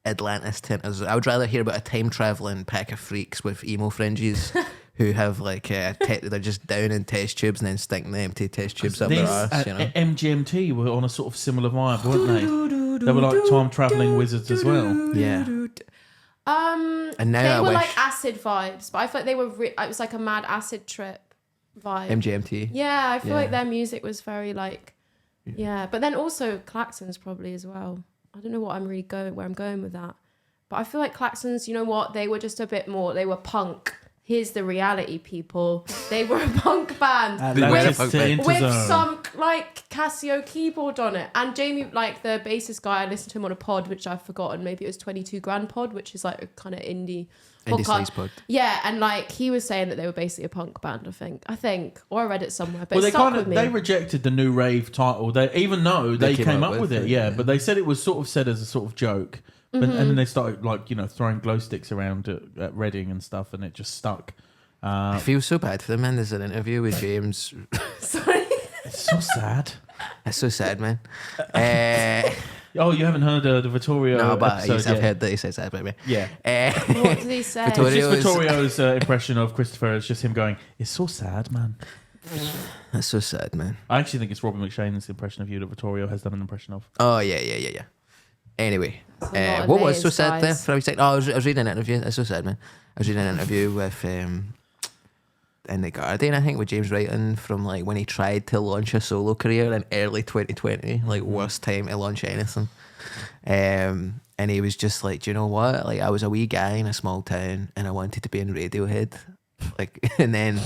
Atlantis. I would rather hear about a time traveling pack of freaks with emo fringes who have like they're just down in test tubes and then sticking the empty test tubes up their arse. You know, MGMT were on a sort of similar vibe, weren't they? They were like time traveling wizards as well. yeah. And now They I were wish like acid vibes, but I felt like they were. It was like a mad acid trip vibe. MGMT. Yeah, I feel Yeah. like their music was very like, yeah. But then also Klaxons probably as well. I don't know what I'm really where I'm going with that, but I feel like Klaxons. You know what? They were just a bit more. They were punk. Here's the reality, people. They were a punk band Atlantis with- to with Interzone. some like Casio keyboard on it. And Jamie, like the bassist guy, I listened to him on a pod, which I've forgotten. Maybe it was 22 Grand Pod, which is like a kind of indie podcast. slice pod. Yeah, and like he was saying that they were basically a punk band. I think, or I read it somewhere. But Well, it stuck with me. they rejected the nu-rave title. Even though they came up with it, yeah. But they said it was sort of said as a sort of joke. But, and then they started like throwing glow sticks around at Reading and stuff, and it just stuck. I feel so bad for them, man. There's an interview with James. Sorry. It's so sad. It's so sad, man. Oh, you haven't heard the Vittorio No, but episode I've yet? heard that he says that about me. Yeah. What did he say? Vittorio- It's just Vittorio's impression of Christopher. It's just him going, "It's so sad, man." That's so sad, man. I actually think it's Robin McShane's impression of you that Vittorio has done an impression of. Oh, yeah. Anyway, That's a lot of what was layers, so sad there? guys. For a second? Oh, I was reading an interview. That's so sad, man. I was reading an interview with in The Guardian, I think, with James Wrighton from like when he tried to launch a solo career in early 2020, like worst time to launch anything. And he was just like, do you know what? Like I was a wee guy in a small town and I wanted to be in Radiohead. Like, and then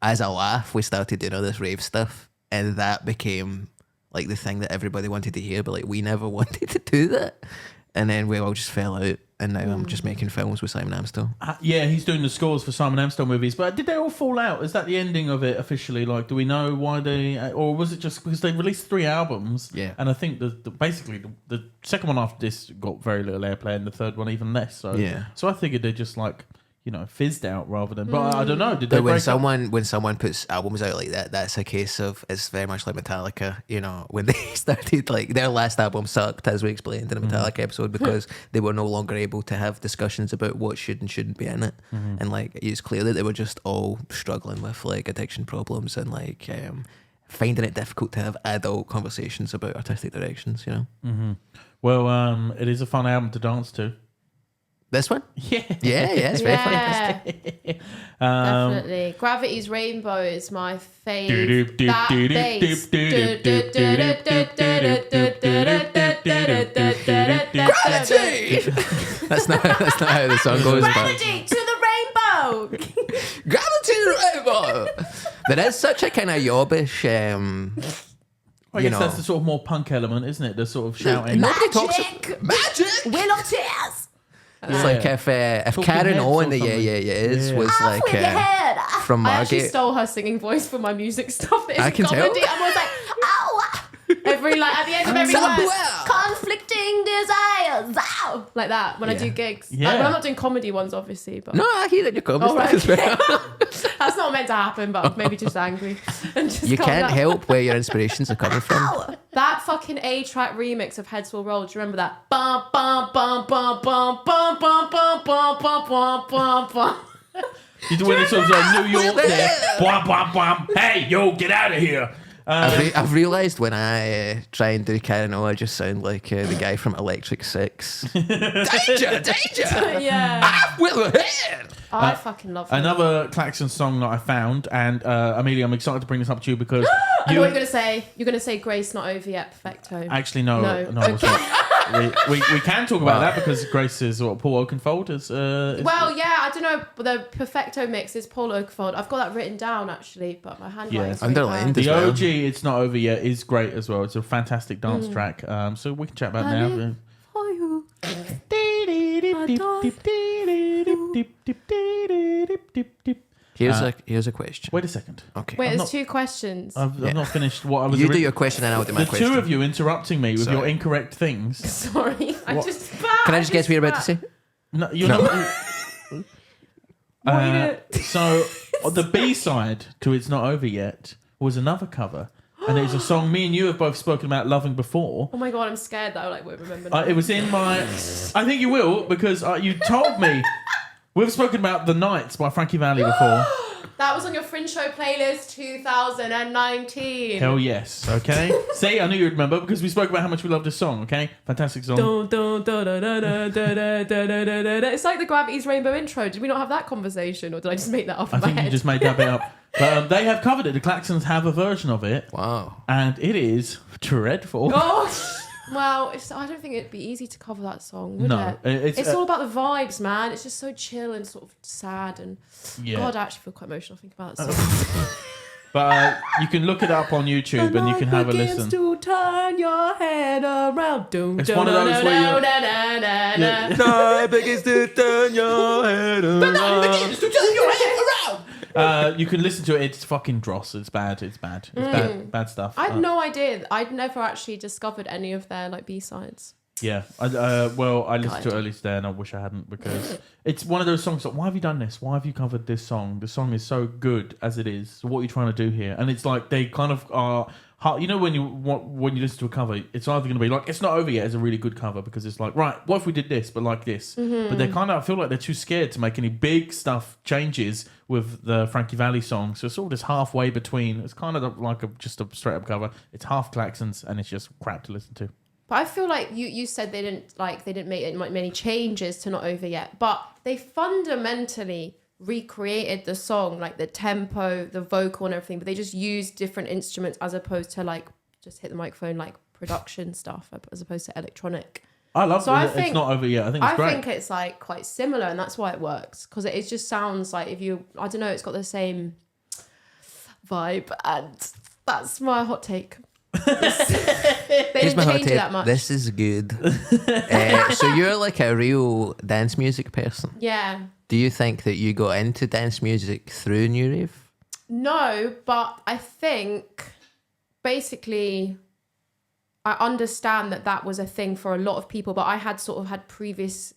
as a laugh, we started doing all this rave stuff, and that became like the thing that everybody wanted to hear, but like we never wanted to do that. And then we all just fell out, and now I'm just making films with Simon Amstell. Yeah, he's doing the scores for Simon Amstell movies. But did they all fall out? Is that the ending of it officially? Like, do we know why they, or was it just because they released 3 albums? Yeah. And I think basically the second one after this got very little airplay, and the third one even less. So Yeah. So I figured they just like fizzed out rather than. But I don't know. Did they But break up? when someone puts albums out like that, that's a case of, it's very much like Metallica. You know, when they started, like their last album sucked, as we explained in the Metallica episode, because they were no longer able to have discussions about what should and shouldn't be in it, and like it's clear that they were just all struggling with like addiction problems and like finding it difficult to have adult conversations about artistic directions. You know, Well, it is a fun album to dance to. this one, Yeah. yeah, it's very funny. Yeah, definitely. Gravity's Rainbow is my fave. That bass. That's not how the song goes. Gravity to the rainbow. Gravity to the rainbow. There is such a kind of yobbish. I guess that's the sort of more punk element, isn't it? The sort of shouting. Nobody talks Magic. Wheel of Tears. It's like if Karen Heads Owen, or the something. is was like With your head. from I actually Margate. stole her singing voice for my music stuff. It's I can tell. comedy. I'm always like, ow. Every at the end of every word, conflicting desires, ow, like that when I do gigs. Yeah. When I'm not doing comedy ones, obviously. But No, I hear that your comedy oh, right, stuff as well. okay. That's not meant to happen, but I'm maybe just angry. And just You calm can't down. help where your inspirations are coming from. That fucking A-track remix of Heads Will Roll. Do you remember that? Bum, bum, bum, bum, bum, bum, bum, bum, bum, bum, bum, bum, bum. You do when it's sort of like New York there. Bwah, bwah, bwah. Hey, yo, get out of here. I've realised when I try and do Karen O, I just sound like the guy from Electric Six. Danger, danger! Yeah. I will ahead. I fucking love that. Another Klaxons song that I found, and Amelia, I'm excited to bring this up to you because I know what you're gonna say. You're gonna say Grace Not Over Yet, Perfecto. Actually, no. Okay. It's not. we can talk about that because Grace is what Paul Oakenfold is. Well, yeah, I don't know. The Perfecto mix is Paul Oakenfold. I've got that written down actually, but my handwriting's really Underlined bad. as the well. OG, It's Not Over Yet, is great as well. It's a fantastic dance track. So we can chat about I now. live for you. Here's a question. Wait a second. Okay. Wait, there's not- two questions. I've not finished what I was. You do your question and I'll do my the question. two of you interrupting me with your Sorry. incorrect things. Sorry, I What? just. Can I just guess what you're about to say? No, you're not. So the B side to "It's Not Over Yet" was another cover, and it's a song me and you have both spoken about loving before. Oh my god, I'm scared that I won't remember. It was in my. I think you will because you told me. We've spoken about "The Nights" by Frankie Valli before. That was on your Fringe Show playlist 2019. Hell yes. Okay. See, I knew you'd remember because we spoke about how much we love this song. Okay, fantastic song. Dun, dun, dun, dun, dun, dun, dun, dun, dun, dun, dun, dun. It's like the Gravity's Rainbow intro. Did we not have that conversation, or did I just make that up I in my think head? you just made that bit up. But they have covered it. The Klaxons have a version of it, Wow. and it is dreadful. Oh, well, I don't think it'd be easy to cover that song, would No, it? it's all about the vibes, man. It's just so chill and sort of sad. And yeah. God, I actually feel quite emotional thinking about that song. But you can look it up on YouTube and you can have a listen. To turn your head around. It's one of those where you. Time begins to turn your head around. You can listen to it. It's fucking dross. It's bad. It's bad. It's bad stuff. I had no idea. I'd never actually discovered any of their B-sides. Yeah. I listened to it earlier today and I wish I hadn't because it's one of those songs that, why have you done this? Why have you covered this song? The song is so good as it is. So what are you trying to do here? And it's like they kind of are. You know when you listen to a cover, it's either going to be like "It's Not Over Yet" is a really good cover because it's like, right, what if we did this but like this? But they kind of, I feel like they're too scared to make any big stuff changes with the Frankie Valli song. So it's sort of just halfway between. It's kind of like just a straight up cover. It's half Klaxons and it's just crap to listen to. But I feel like you said they didn't make many changes to Not Over Yet, but they fundamentally recreated the song, like the tempo, the vocal and everything, but they just used different instruments as opposed to like just hit the microphone, like production stuff as opposed to electronic. I love So it. It's Not Over Yet. I think it's great. I think it's like quite similar and that's why it works because it just sounds like I don't know, it's got the same vibe and that's my hot take. They Here's my didn't hot change it take. that much. This is good. So you're like a real dance music person. Yeah. Do you think that you got into dance music through nu-rave? No, but I think basically I understand that was a thing for a lot of people, but I had previously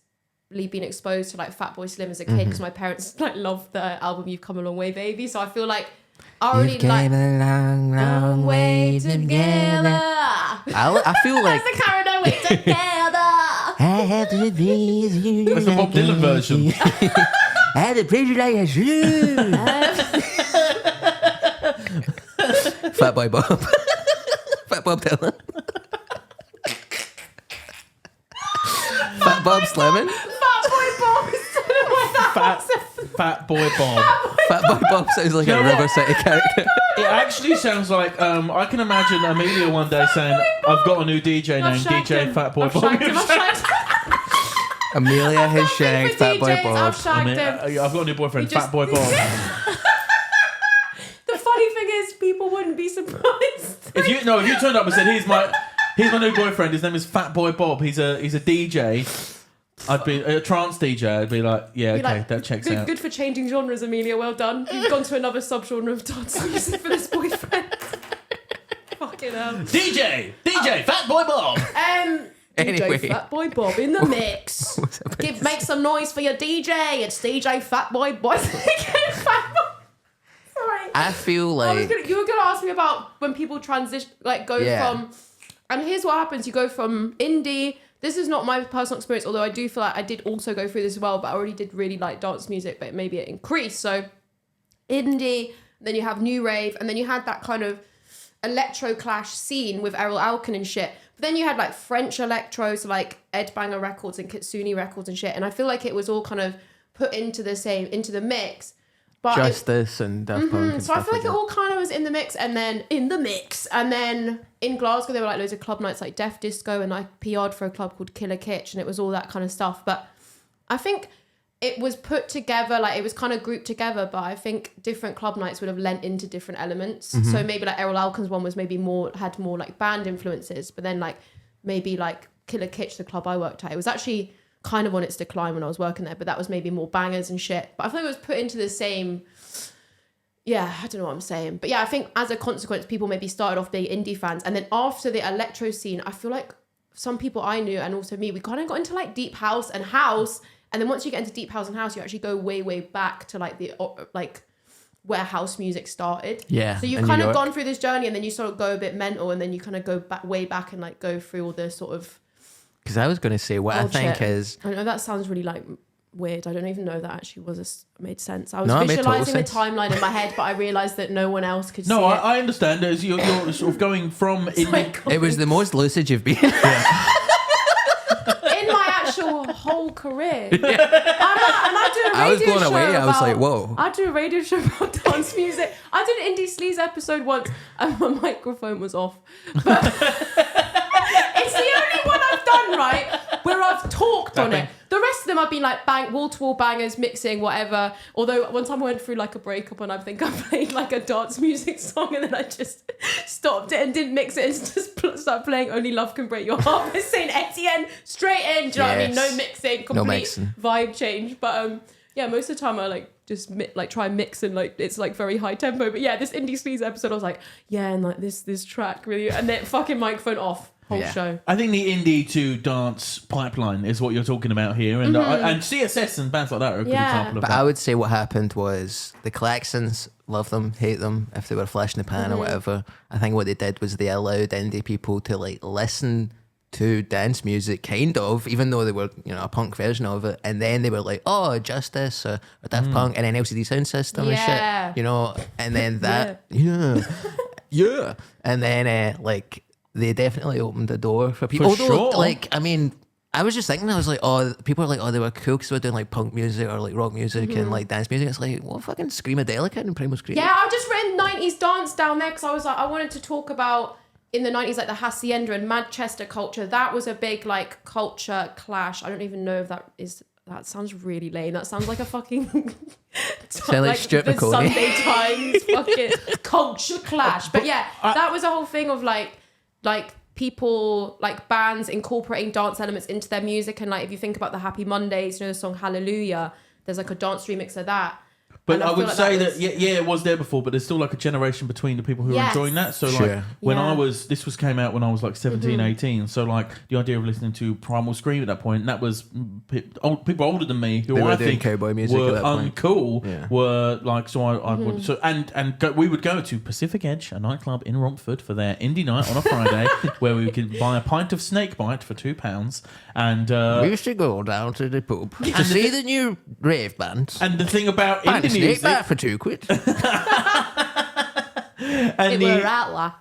been exposed to like Fatboy Slim as a kid because my parents like loved the album You've Come a Long Way Baby, so I feel like I already You've came a long, long way together. I feel like that's the Karen way together. I have to be you. That's the Bob Dylan version. I had a pretty like a shoe. Fat Boy Bob. Fat Bob Dylan. Fat Bob Slimming. Fatboy Bob is Fat Boy Bob. Fat Boy Bob sounds like a River City character. It actually sounds like I can imagine Amelia one day saying, "I've got a new DJ named DJ Fat Boy Bob." Amelia has Nothing shagged for Fat Boy DJs, Bob. I've shagged him. I've got a new boyfriend, We just- Fat Boy Bob. The funny thing is, people wouldn't be surprised. If you turned up and said, here's my new boyfriend, his name is Fat Boy Bob, he's a DJ, I'd be a trance DJ, I'd be like, yeah, okay, Like, that checks good, out. Good for changing genres, Amelia. Well done. You've gone to another subgenre of dance music for this boyfriend. Fucking hell. DJ, Fat Boy Bob. Anyway. DJ Fat Boy Bob in the mix. Make some noise for your DJ. It's DJ Fat Boy Bob. Fat Boy. Sorry. I feel you like were gonna ask me about when people transition, like go from. And here's what happens: you go from indie. This is not my personal experience, although I do feel like I did also go through this as well. But I already did really like dance music, but maybe it increased. So indie, then you have nu-rave, and then you had that kind of electro clash scene with Errol Alkan and shit. But then you had like French electro, so like Ed Banger Records and Kitsune Records and shit. And I feel like it was all kind of put into the mix. But Justice and Daft Punk. And so I stuff feel like it that. all kind of was in the mix, and then in Glasgow there were like loads of club nights like Deaf Disco, and I PR'd for a club called Killer Kitsch, and it was all that kind of stuff. But I think it was put together, like it was kind of grouped together, but I think different club nights would have lent into different elements. Mm-hmm. So maybe like Errol Alkan's one was maybe had more like band influences, but then like maybe like Killer Kitsch, the club I worked at, it was actually kind of on its decline when I was working there, but that was maybe more bangers and shit. But I feel like it was put into the same, I don't know what I'm saying. But yeah, I think as a consequence, people maybe started off being indie fans. And then after the electro scene, I feel like some people I knew and also me, we kind of got into like deep house. And then once you get into deep house and house, you actually go way, way back to like the, like where house music started. Yeah. So you've kind of gone through this journey and then you sort of go a bit mental and then you kind of go back way back and like go through all the sort of, Because I was going to say, what I think is... I know that sounds really like weird. I don't even know if that actually made sense. I was No, it made total visualizing the sense. timeline in my head, but I realized that no one else could see No, it. I understand. As you're sort of going from It was the most lucid you've been. In my actual whole career. And I do a radio I was blown show away. I was about- like, whoa. I do a radio show about dance music. I did an Indie Sleaze episode once and my microphone was off. But it's the only one I've done, right, where I've talked on it. The rest of them I've been like wall-to-wall bangers, mixing, whatever. Although one time I went through like a breakup and I think I played like a dance music song and then I just stopped it and didn't mix it and just started playing Only Love Can Break Your Heart by Saint Etienne straight in. Do you know what I mean? No Yes. mixing, No complete mixing. vibe change. But yeah, most of the time I like just try and mix and like it's like very high tempo. But yeah, this Indie Sleaze episode I was like, yeah, and like this track really, and then fucking microphone off. Whole show. I think the indie to dance pipeline is what you're talking about here, and and CSS and bands like that are a good example of But that. I would say what happened was the Klaxons, love them, hate them, if they were flash in the pan or whatever. I think what they did was they allowed indie people to like listen to dance music, kind of, even though they were, a punk version of it. And then they were like, oh, Justice or Daft Punk and then LCD Sound System and shit, and then that, yeah. And then like they definitely opened the door for people. For Although, sure. like, I mean, I was just thinking, I was like, oh, people are like, oh, they were cool because they were doing like punk music or like rock music and like dance music. It's like, what fucking Screamadelica and Primus Creative? Yeah, I've just written 90s dance down there because I was like, I wanted to talk about in the 90s, like the Hacienda and Manchester culture. That was a big like culture clash. I don't even know if that sounds really lame. That sounds like a fucking Sound like Stuart the McCauley. Sunday Times fucking culture clash. But yeah, that was a whole thing of like people, like bands incorporating dance elements into their music. And like if you think about the Happy Mondays, the song Hallelujah, there's like a dance remix of that. But And I feel would like say was- that it was there before, but there's still like a generation between the people who are Yes. enjoying that. So Sure. like when Yeah. this came out when I was like 17, 18. So like the idea of listening to Primal Scream at that point, that was people older than me who They were I doing think cowboy music were at that point. uncool Yeah. were like, so I would, so we would go to Pacific Edge, a nightclub in Romford, for their indie night on a Friday where we could buy a pint of Snakebite for £2 and We used to go down to the pub to see the new rave band. and the thing about Find a indie snake music back for £2. and It were Rattler.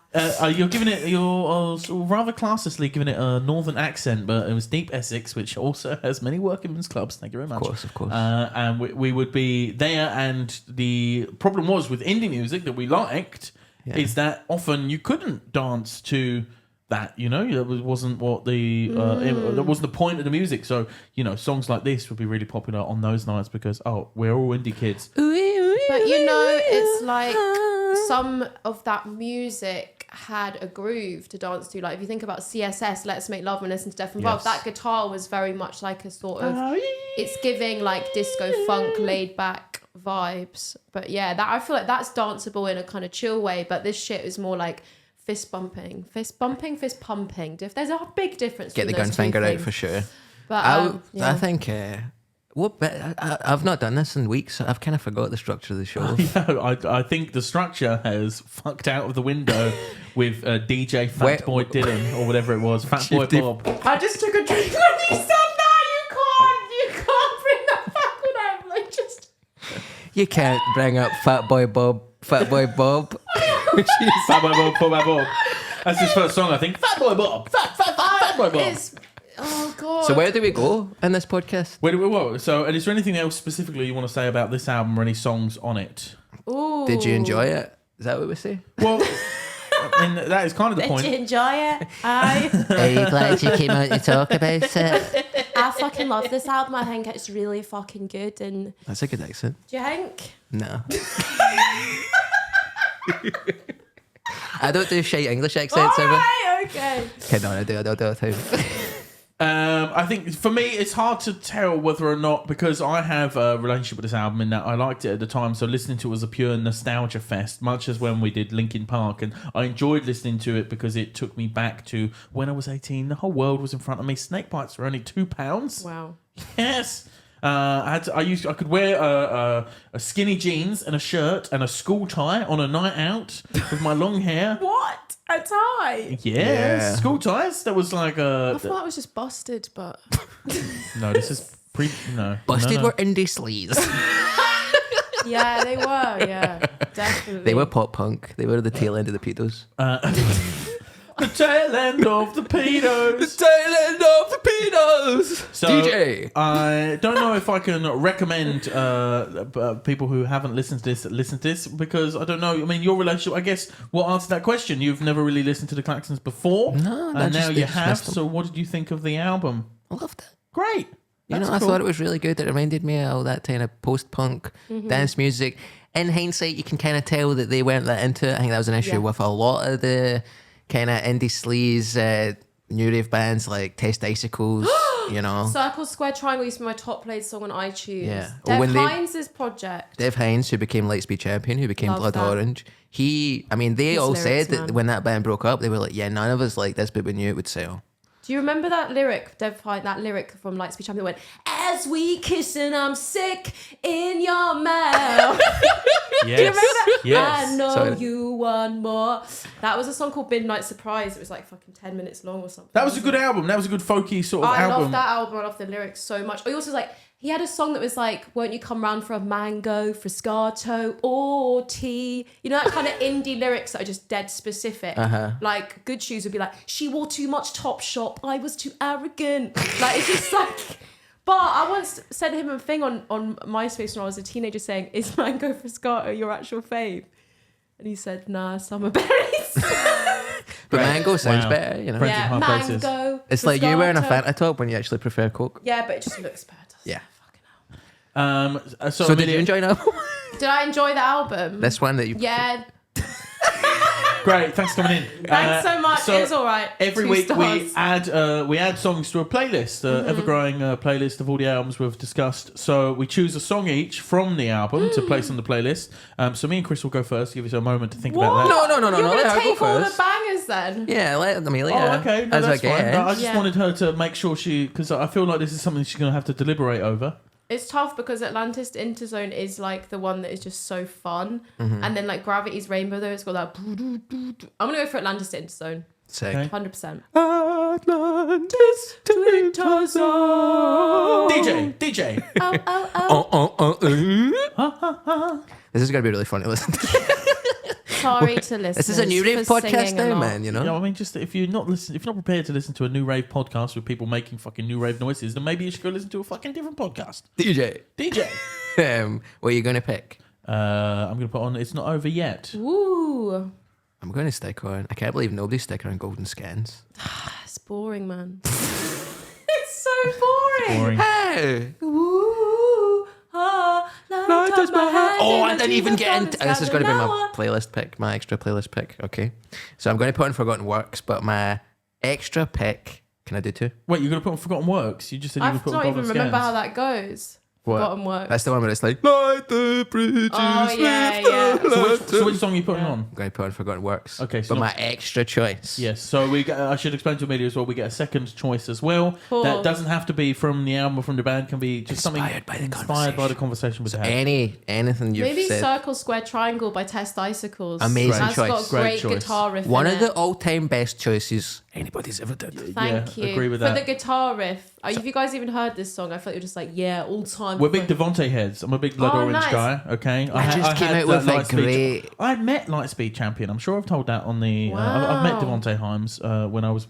you're giving it, you're sort of rather classlessly giving it a northern accent, but it was deep Essex, which also has many workingmen's clubs. Thank you very much. Of course. And we would be there, and the problem was with indie music that we liked is that often you couldn't dance to that, that wasn't what that wasn't the point of the music. So, songs like this would be really popular on those nights because, we're all indie kids. But it's like some of that music had a groove to dance to. Like if you think about CSS, Let's Make Love and Listen to Death and Love, that guitar was very much like a sort of, it's giving like disco funk laid back vibes. But yeah, that I feel like that's danceable in a kind of chill way. But this shit is more like fist pumping, fist pumping. There's a big difference. Get the gun finger out for sure. But I think I've not done this in weeks. So I've kind of forgot the structure of the show. I think the structure has fucked out of the window with DJ Fatboy Dylan or whatever it was, Fatboy Bob. I just took a drink when you said that. You can't bring that back when I'm like just. You can't bring up Fatboy Bob. Fatboy Bob. Fatboy Bob. That's his first song, I think. Fatboy Bob. Fatboy Bob. Oh God. So where do we go in this podcast? Where do we go? So, and is there anything else specifically you want to say about this album or any songs on it? Ooh. Did you enjoy it? Is that what we say? Well, I mean, that is kind of the point. Did you enjoy it? Are you glad you came out to talk about it? I fucking love this album. I think it's really fucking good. And That's a good accent. do you think? No. I don't do shite English accents ever. Alright, okay. Okay, no, I do too. I think for me it's hard to tell whether or not, because I have a relationship with this album in that I liked it at the time, so listening to it was a pure nostalgia fest, much as when we did Linkin Park, and I enjoyed listening to it because it took me back to when I was 18. The whole world was in front of me. Snake bites were only £2. Wow. Yes. I could wear a skinny jeans and a shirt and a school tie on a night out with my long hair. What? A tie? Yeah. School ties. That was like I thought it was just busted, but no, this is Busted no. were indie sleaze. yeah, they were. Yeah, definitely. They were pop punk. They were the tail end of the pedos. The tail end of the pedos. The tail end of the pedos. So, DJ. I don't know if I can recommend people who haven't listened to this listen to this, because I don't know. I mean, your relationship, I guess, will answer that question. You've never really listened to the Klaxons before. No, and now you have. So what did you think of the album? I loved it. Great. I thought it was really good. It reminded me of all that kind of post-punk dance music. In hindsight, you can kind of tell that they weren't that into it. I think that was an issue with a lot of the kind of indie sleaze new rave bands like Test Icicles, Circle Square Triangle used to be my top played song on iTunes. Yeah. Dev Hines' project. Dev Hines, who became Lightspeed Champion, who became Love Blood that. Orange. They His all lyrics, said that man. when that band broke up, they were like, yeah, none of us like this, but we knew it would sell. Do you remember that lyric, Dev Hines, that lyric from Lightspeed Champion that went, "As we kiss and I'm sick in your mouth." Yes. Do you remember that? Yes. I know Sorry. you want more. That was a song called Midnight Surprise. It was like fucking 10 minutes long or something. That was a good album. That was a good folky sort of I album. love that album. I love the lyrics so much. He also like, he had a song that was like, "Won't you come round for a mango, Friscato, or tea?" You know, that kind of indie lyrics that are just dead specific. Like, Good Shoes would be like, "She wore too much Topshop, I was too arrogant." Like, it's just like... But I once sent him a thing on MySpace when I was a teenager saying, "Is mango Friscato your actual fave?" And he said, "Nah, summer berries." But mango sounds Wow. better, Friends Yeah, in high places. mango. It's like you wearing a Friscato. Fanta top when you actually prefer Coke. Yeah, but it just looks better. Yeah. Fucking hell. So did you enjoy it? Did I enjoy the album? This one that you... Yeah. Great, thanks for coming in. Thanks so much. It was all right. Every 2 week stars. we add songs to a playlist, ever-growing playlist of all the albums we've discussed. So we choose a song each from the album to place on the playlist. So me and Chris will go first. Give us a moment to think about that. No. You're Let going her to go take all the first. bangers then? Yeah, let Amelia. Oh, okay. No, as that's I fine. guess. No, I just Yeah. wanted her to make sure because I feel like this is something she's going to have to deliberate over. It's tough because Atlantis Interzone is like the one that is just so fun. And then like Gravity's Rainbow though, it's got that... I'm going to go for Atlantis Interzone. Sick. Okay. 100%. Atlantis to Interzone. DJ. This is going to be really fun to listen to. Sorry to listen. This is a new rave podcast now, man, you know? I mean, just if you're not prepared to listen to a new rave podcast with people making fucking new rave noises, then maybe you should go listen to a fucking different podcast. DJ. DJ. What are you going to pick? I'm going to put on It's Not Over Yet. Ooh. I'm going to stick on. I can't believe nobody's sticking on Golden Scans. It's boring, man. It's so boring. Hey! Ooh, touch my hand Oh, and I didn't even get into. This is going to be my Now playlist pick, my extra playlist pick. Okay, so I'm going to put in Forgotten Works, but my extra pick. Can I do two? Wait, you're going to put on Forgotten Works? You just said you I were put on don't Golden even remember Scans. how that goes. What? Forgotten Works. That's the one where it's like light the bridges. Oh, yeah. So which song are you putting on? I'm going to put in Forgotten Works. Okay, so but not- my extra choice. Yes, so I should explain to Amelia as well. We get a second choice as well. Cool. That doesn't have to be from the album or from the band. Can be just Inspired by the inspired by the conversation we've So had. anything you've Maybe said. Circle Square Triangle by Test Icicles. Amazing That's choice. got a Great great choice. guitar riff. One in of the it. all-time best choices anybody's ever done. Thank Yeah, you. agree with For that. the guitar riff. Have you guys even heard this song? I feel like you're just like, yeah, all time. We're big Devontae heads. I'm a big Blood Oh, Orange nice. guy. Okay, I just came out with a Lightspeed- great- I met Lightspeed Champion. I'm sure I've told that on the. I've met Wow. Devontae Himes when I was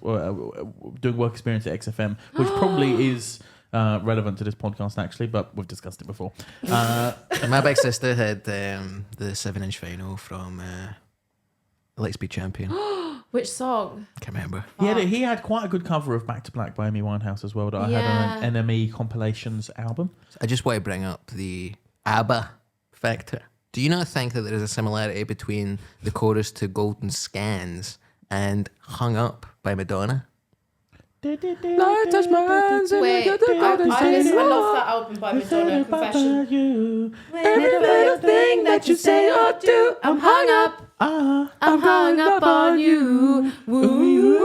doing work experience at XFM, which probably is relevant to this podcast actually, but we've discussed it before. My big sister had the 7-inch vinyl from Lightspeed Champion. Which song? Can't remember. He had quite a good cover of Back to Black by Amy Winehouse as well that I had on an NME compilations album. I just want to bring up the ABBA factor. Do you not think that there is a similarity between the chorus to Golden Scans and Hung Up by Madonna? Touch my hands and Wait, I love that album by Madonna, Confession. Everything that you say or do, I'm hung up. I'm hung up on you. Woo,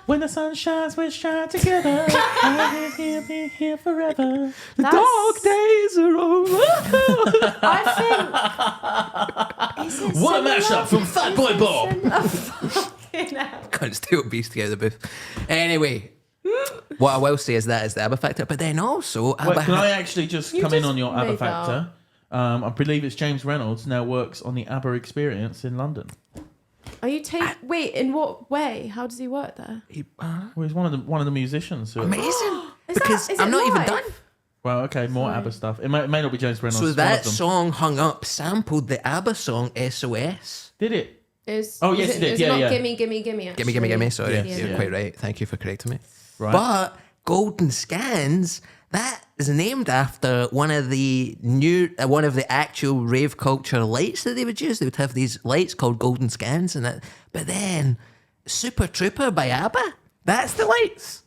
When the sun shines, we shine together. I'll be here forever. The dog days are over. I think. What a mashup from Fatboy Bob. Can't steal Beast to get out of the booth. Anyway, what I will say is that is the ABBA factor, but then also ABBA. Wait, can I actually just You come in just on your ABBA made factor? I believe it's James Reynolds now works on the ABBA Experience in London. Are you taking? Wait, in what way? How does he work there? Well, he's one of the musicians. Amazing. Is Because is I'm it not even live? done. Well, okay, more Sorry. ABBA stuff. It may not be James Reynolds. So one that of them. song Hung Up sampled the ABBA song SOS. Did it? Oh yes, it did. It's Yeah, not yeah. gimme. Gimme. Sorry, Yes, you're yeah. quite right. Thank you for correcting me. Right. But Golden Scans, that is named after one of the actual rave culture lights that they would use. They would have these lights called Golden Scans, and that. But then Super Trooper by ABBA, that's the lights.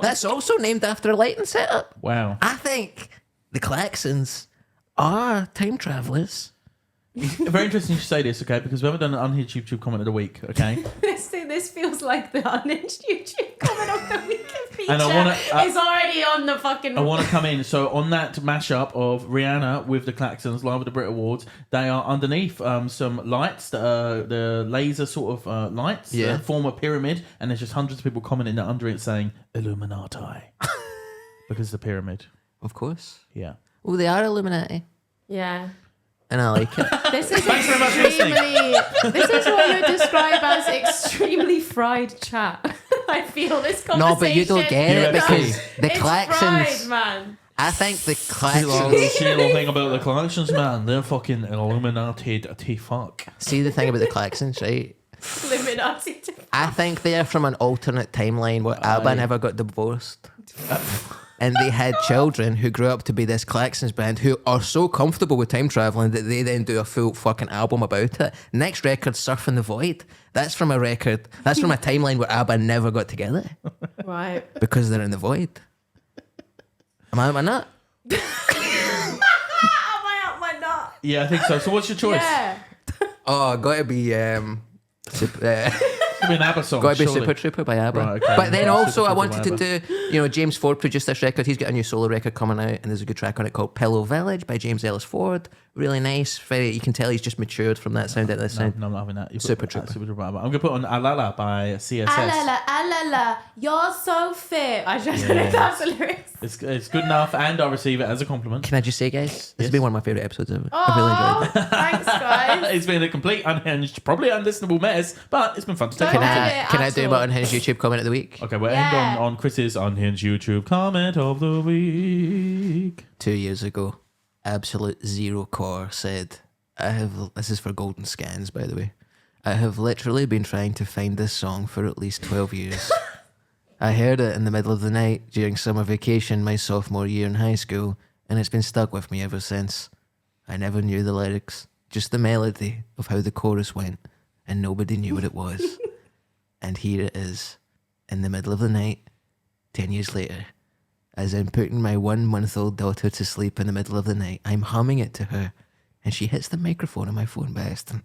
That's also named after a lighting setup. Wow. I think the Klaxons are time travelers. Very interesting you should say this, okay? Because we haven't done an Unhinged YouTube comment of the week, okay? This feels like the Unhinged YouTube comment of the week feature. And I wanna- It's already on the fucking. I want to come in. So on that mashup of Rihanna with the Klaxons live at the Brit Awards, they are underneath some lights, the laser sort of lights Yeah. that form a pyramid, and there's just hundreds of people commenting under it saying Illuminati because it's the pyramid. Of course. Yeah. Oh, they are Illuminati. Yeah. And I like it. This is Thanks very much for listening. This is what you describe as extremely fried chat. I feel this conversation. No, but you don't get it because the it's Klaxons. fried, man. I think the See Klaxons. the little thing about the Klaxons, man. They're fucking Illuminati fuck. See the thing about the Klaxons, right? Illuminati. I think they're from an alternate timeline where ABBA never got divorced. And they had children who grew up to be this Klaxons band who are so comfortable with time traveling that they then do a full fucking album about it. Next record, Surfing the Void. That's from a timeline where ABBA never got together Right. because they're in the void. Am I not? Am I out my nut? Yeah, I think so. So what's your choice? Yeah. Oh, gotta be It's an ABBA song. gotta be surely. Super Trooper by ABBA. Right, okay. But then Yeah, also Super I Trooper wanted by to do, James Ford produced this record. He's got a new solo record coming out and there's a good track on it called Pillow Village by James Ellis Ford. Really nice. You can tell he's just matured from that sound into this sound. No, I'm not having that. You Super put, Trooper. Super Trooper. I'm going to put on Alala by CSS. Alala, alala, you're so fit. I just know that's the lyrics. It's good enough, and I'll receive it as a compliment. Can I just say, guys, this has Yes. been one of my favourite episodes ever. I've really enjoyed it. Thanks, guys. It's been a complete unhinged, probably unlistenable mess, but it's been fun to take Don't part in. have it Can I at do all. my Unhinged YouTube comment of the week? Okay, we'll Yeah. end on Chris's unhinged YouTube comment of the week. 2 years ago, Absolute Zero Core said, This is for Golden Scans, by the way. I have literally been trying to find this song for at least 12 years. I heard it in the middle of the night during summer vacation my sophomore year in high school, and it's been stuck with me ever since. I never knew the lyrics, just the melody of how the chorus went, and nobody knew what it was. And here it is, in the middle of the night, 10 years later. As I'm putting my 1-month-old daughter to sleep in the middle of the night, I'm humming it to her, and she hits the microphone on my phone by accident.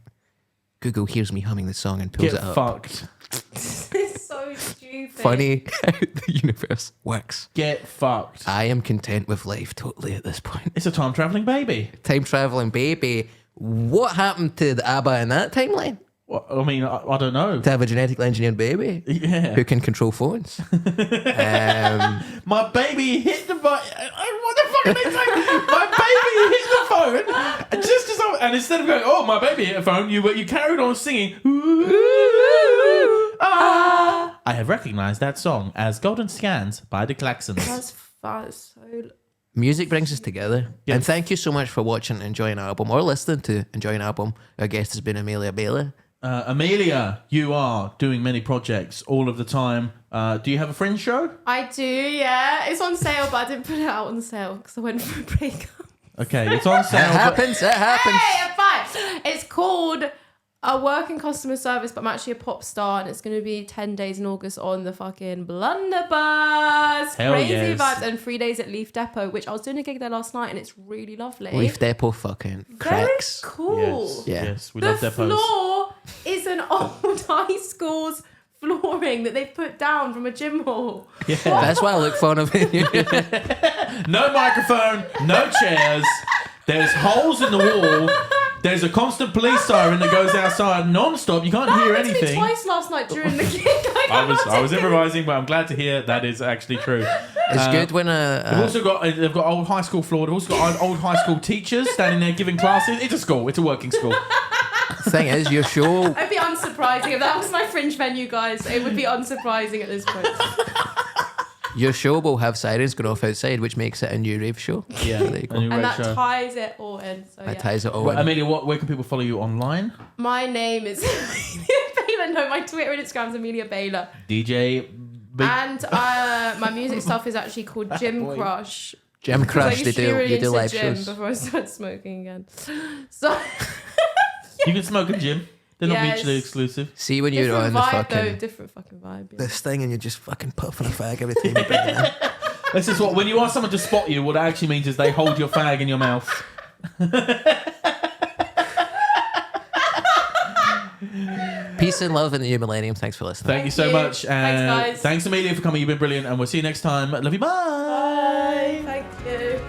Google hears me humming the song and pulls Get it up. fucked. It's so stupid. Funny how the universe works. Get fucked. I am content with life totally at this point. It's a time traveling baby. Time traveling baby. What happened to the ABBA in that timeline? Well, I mean, I don't know. To have a genetically engineered baby Yeah. who can control phones. My baby hit the button. What the fuck are they saying? My baby hit the phone. And just as and instead of going, oh, my baby hit the phone, you carried on singing. Ooh, ah. I have recognised that song as Golden Scans by the Klaxons. That's fun. It's so. Music brings us together. Yes. And thank you so much for watching and enjoying our album or listening to enjoying our album. Our guest has been Amelia Bayler. Amelia, you are doing many projects all of the time. Do you have a Fringe show? I do, yeah. It's on sale, but I didn't put it out on sale because I went for a breakup. Okay, it's on sale. It happens. Hey, I'm fine. It's called I work in customer service, but I'm actually a pop star, and it's going to be 10 days in August on the fucking Blunderbuss. Hell Crazy yes. vibes, and 3 days at Leaf Depot, which I was doing a gig there last night, and it's really lovely. Leaf Depot fucking Very cracks. cool. Yes, Yeah. yes, we The love depots. floor is an old high school's flooring that they've put down from a gym hall. Yeah. That's why I look fun of it. No microphone, no chairs. There's holes in the wall. There's a constant police siren that goes outside non-stop. You can't hear That happened to me anything. twice last night during the gig. I was improvising, but I'm glad to hear that is actually true. It's good when They've also got old high school floor. They've also got old high school teachers standing there giving classes. It's a school. It's a working school. thing is your show. It'd be unsurprising if that was my Fringe venue, guys. It would be unsurprising at this point. Your show will have sirens going off outside, which makes it a new rave show. Yeah, So there you go. a new And rave that show. ties it all in. So That yeah. ties it all Well, in. Amelia, where can people follow you online? My name is Amelia Bayler. No, my Twitter and Instagram is Amelia Bayler. DJ. And my music stuff is actually called Gym boy. Crush. Gym I Crush, used they to be do. really You do into live gym shows. before I started smoking again. So You can smoke in gym. They're not Yes. mutually exclusive. See when you're different on the vibe though, fucking different fucking vibe. Yeah. this thing and you're just fucking puffing a fag every time you bring it in. This is what when you ask someone to spot you, what it actually means is they hold your fag in your mouth. Peace and love in the new millennium. Thanks for listening. Thank you so you. much. Thanks, And guys. thanks, Amelia, for coming. You've been brilliant. And we'll see you next time. Love you. Bye. Bye. Thank you.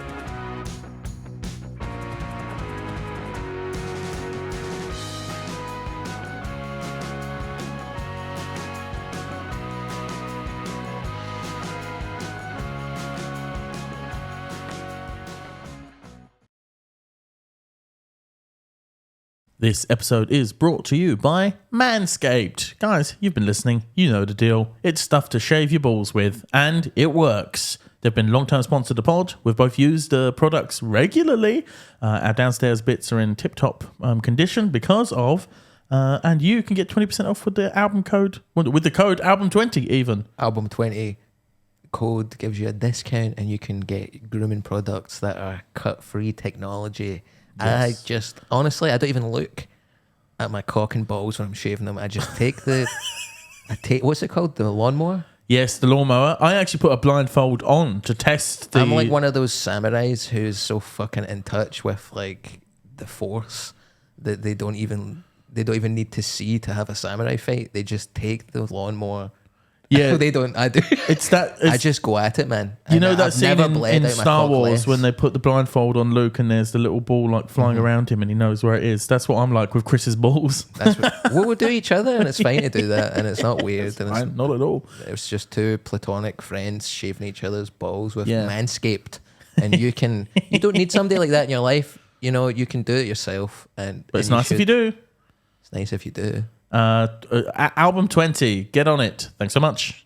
This episode is brought to you by Manscaped. Guys, you've been listening. You know the deal. It's stuff to shave your balls with, and it works. They've been long-term sponsor of the pod. We've both used the products regularly. Our downstairs bits are in tip-top condition because of... and you can get 20% off with the album code... With the code album20 even. Album 20 code gives you a discount and you can get grooming products that are cut-free technology. I Yes. just, honestly, I don't even look at my cock and balls when I'm shaving them. I just take the, what's it called? The lawnmower? Yes, the lawnmower. I actually put a blindfold on to test the... I'm like one of those samurais who's so fucking in touch with like the force that they don't even need to see to have a samurai fight. They just take the lawnmower. Yeah. They don't. I do. It's that... I just go at it, man. You know And that I've scene never in bled out my Star cock Wars less. when they put the blindfold on Luke and there's the little ball like flying around him and he knows where it is? That's what I'm like with Chris's balls. That's what, we would do each other, and it's fine to do that, and it's not weird. And Fine, not at all. it's just two platonic friends shaving each other's balls with Yeah. Manscaped, and you don't need somebody like that in your life. You know, you can do it yourself, But it's nice if you do. It's nice if you do. Album 20, get on it. Thanks so much.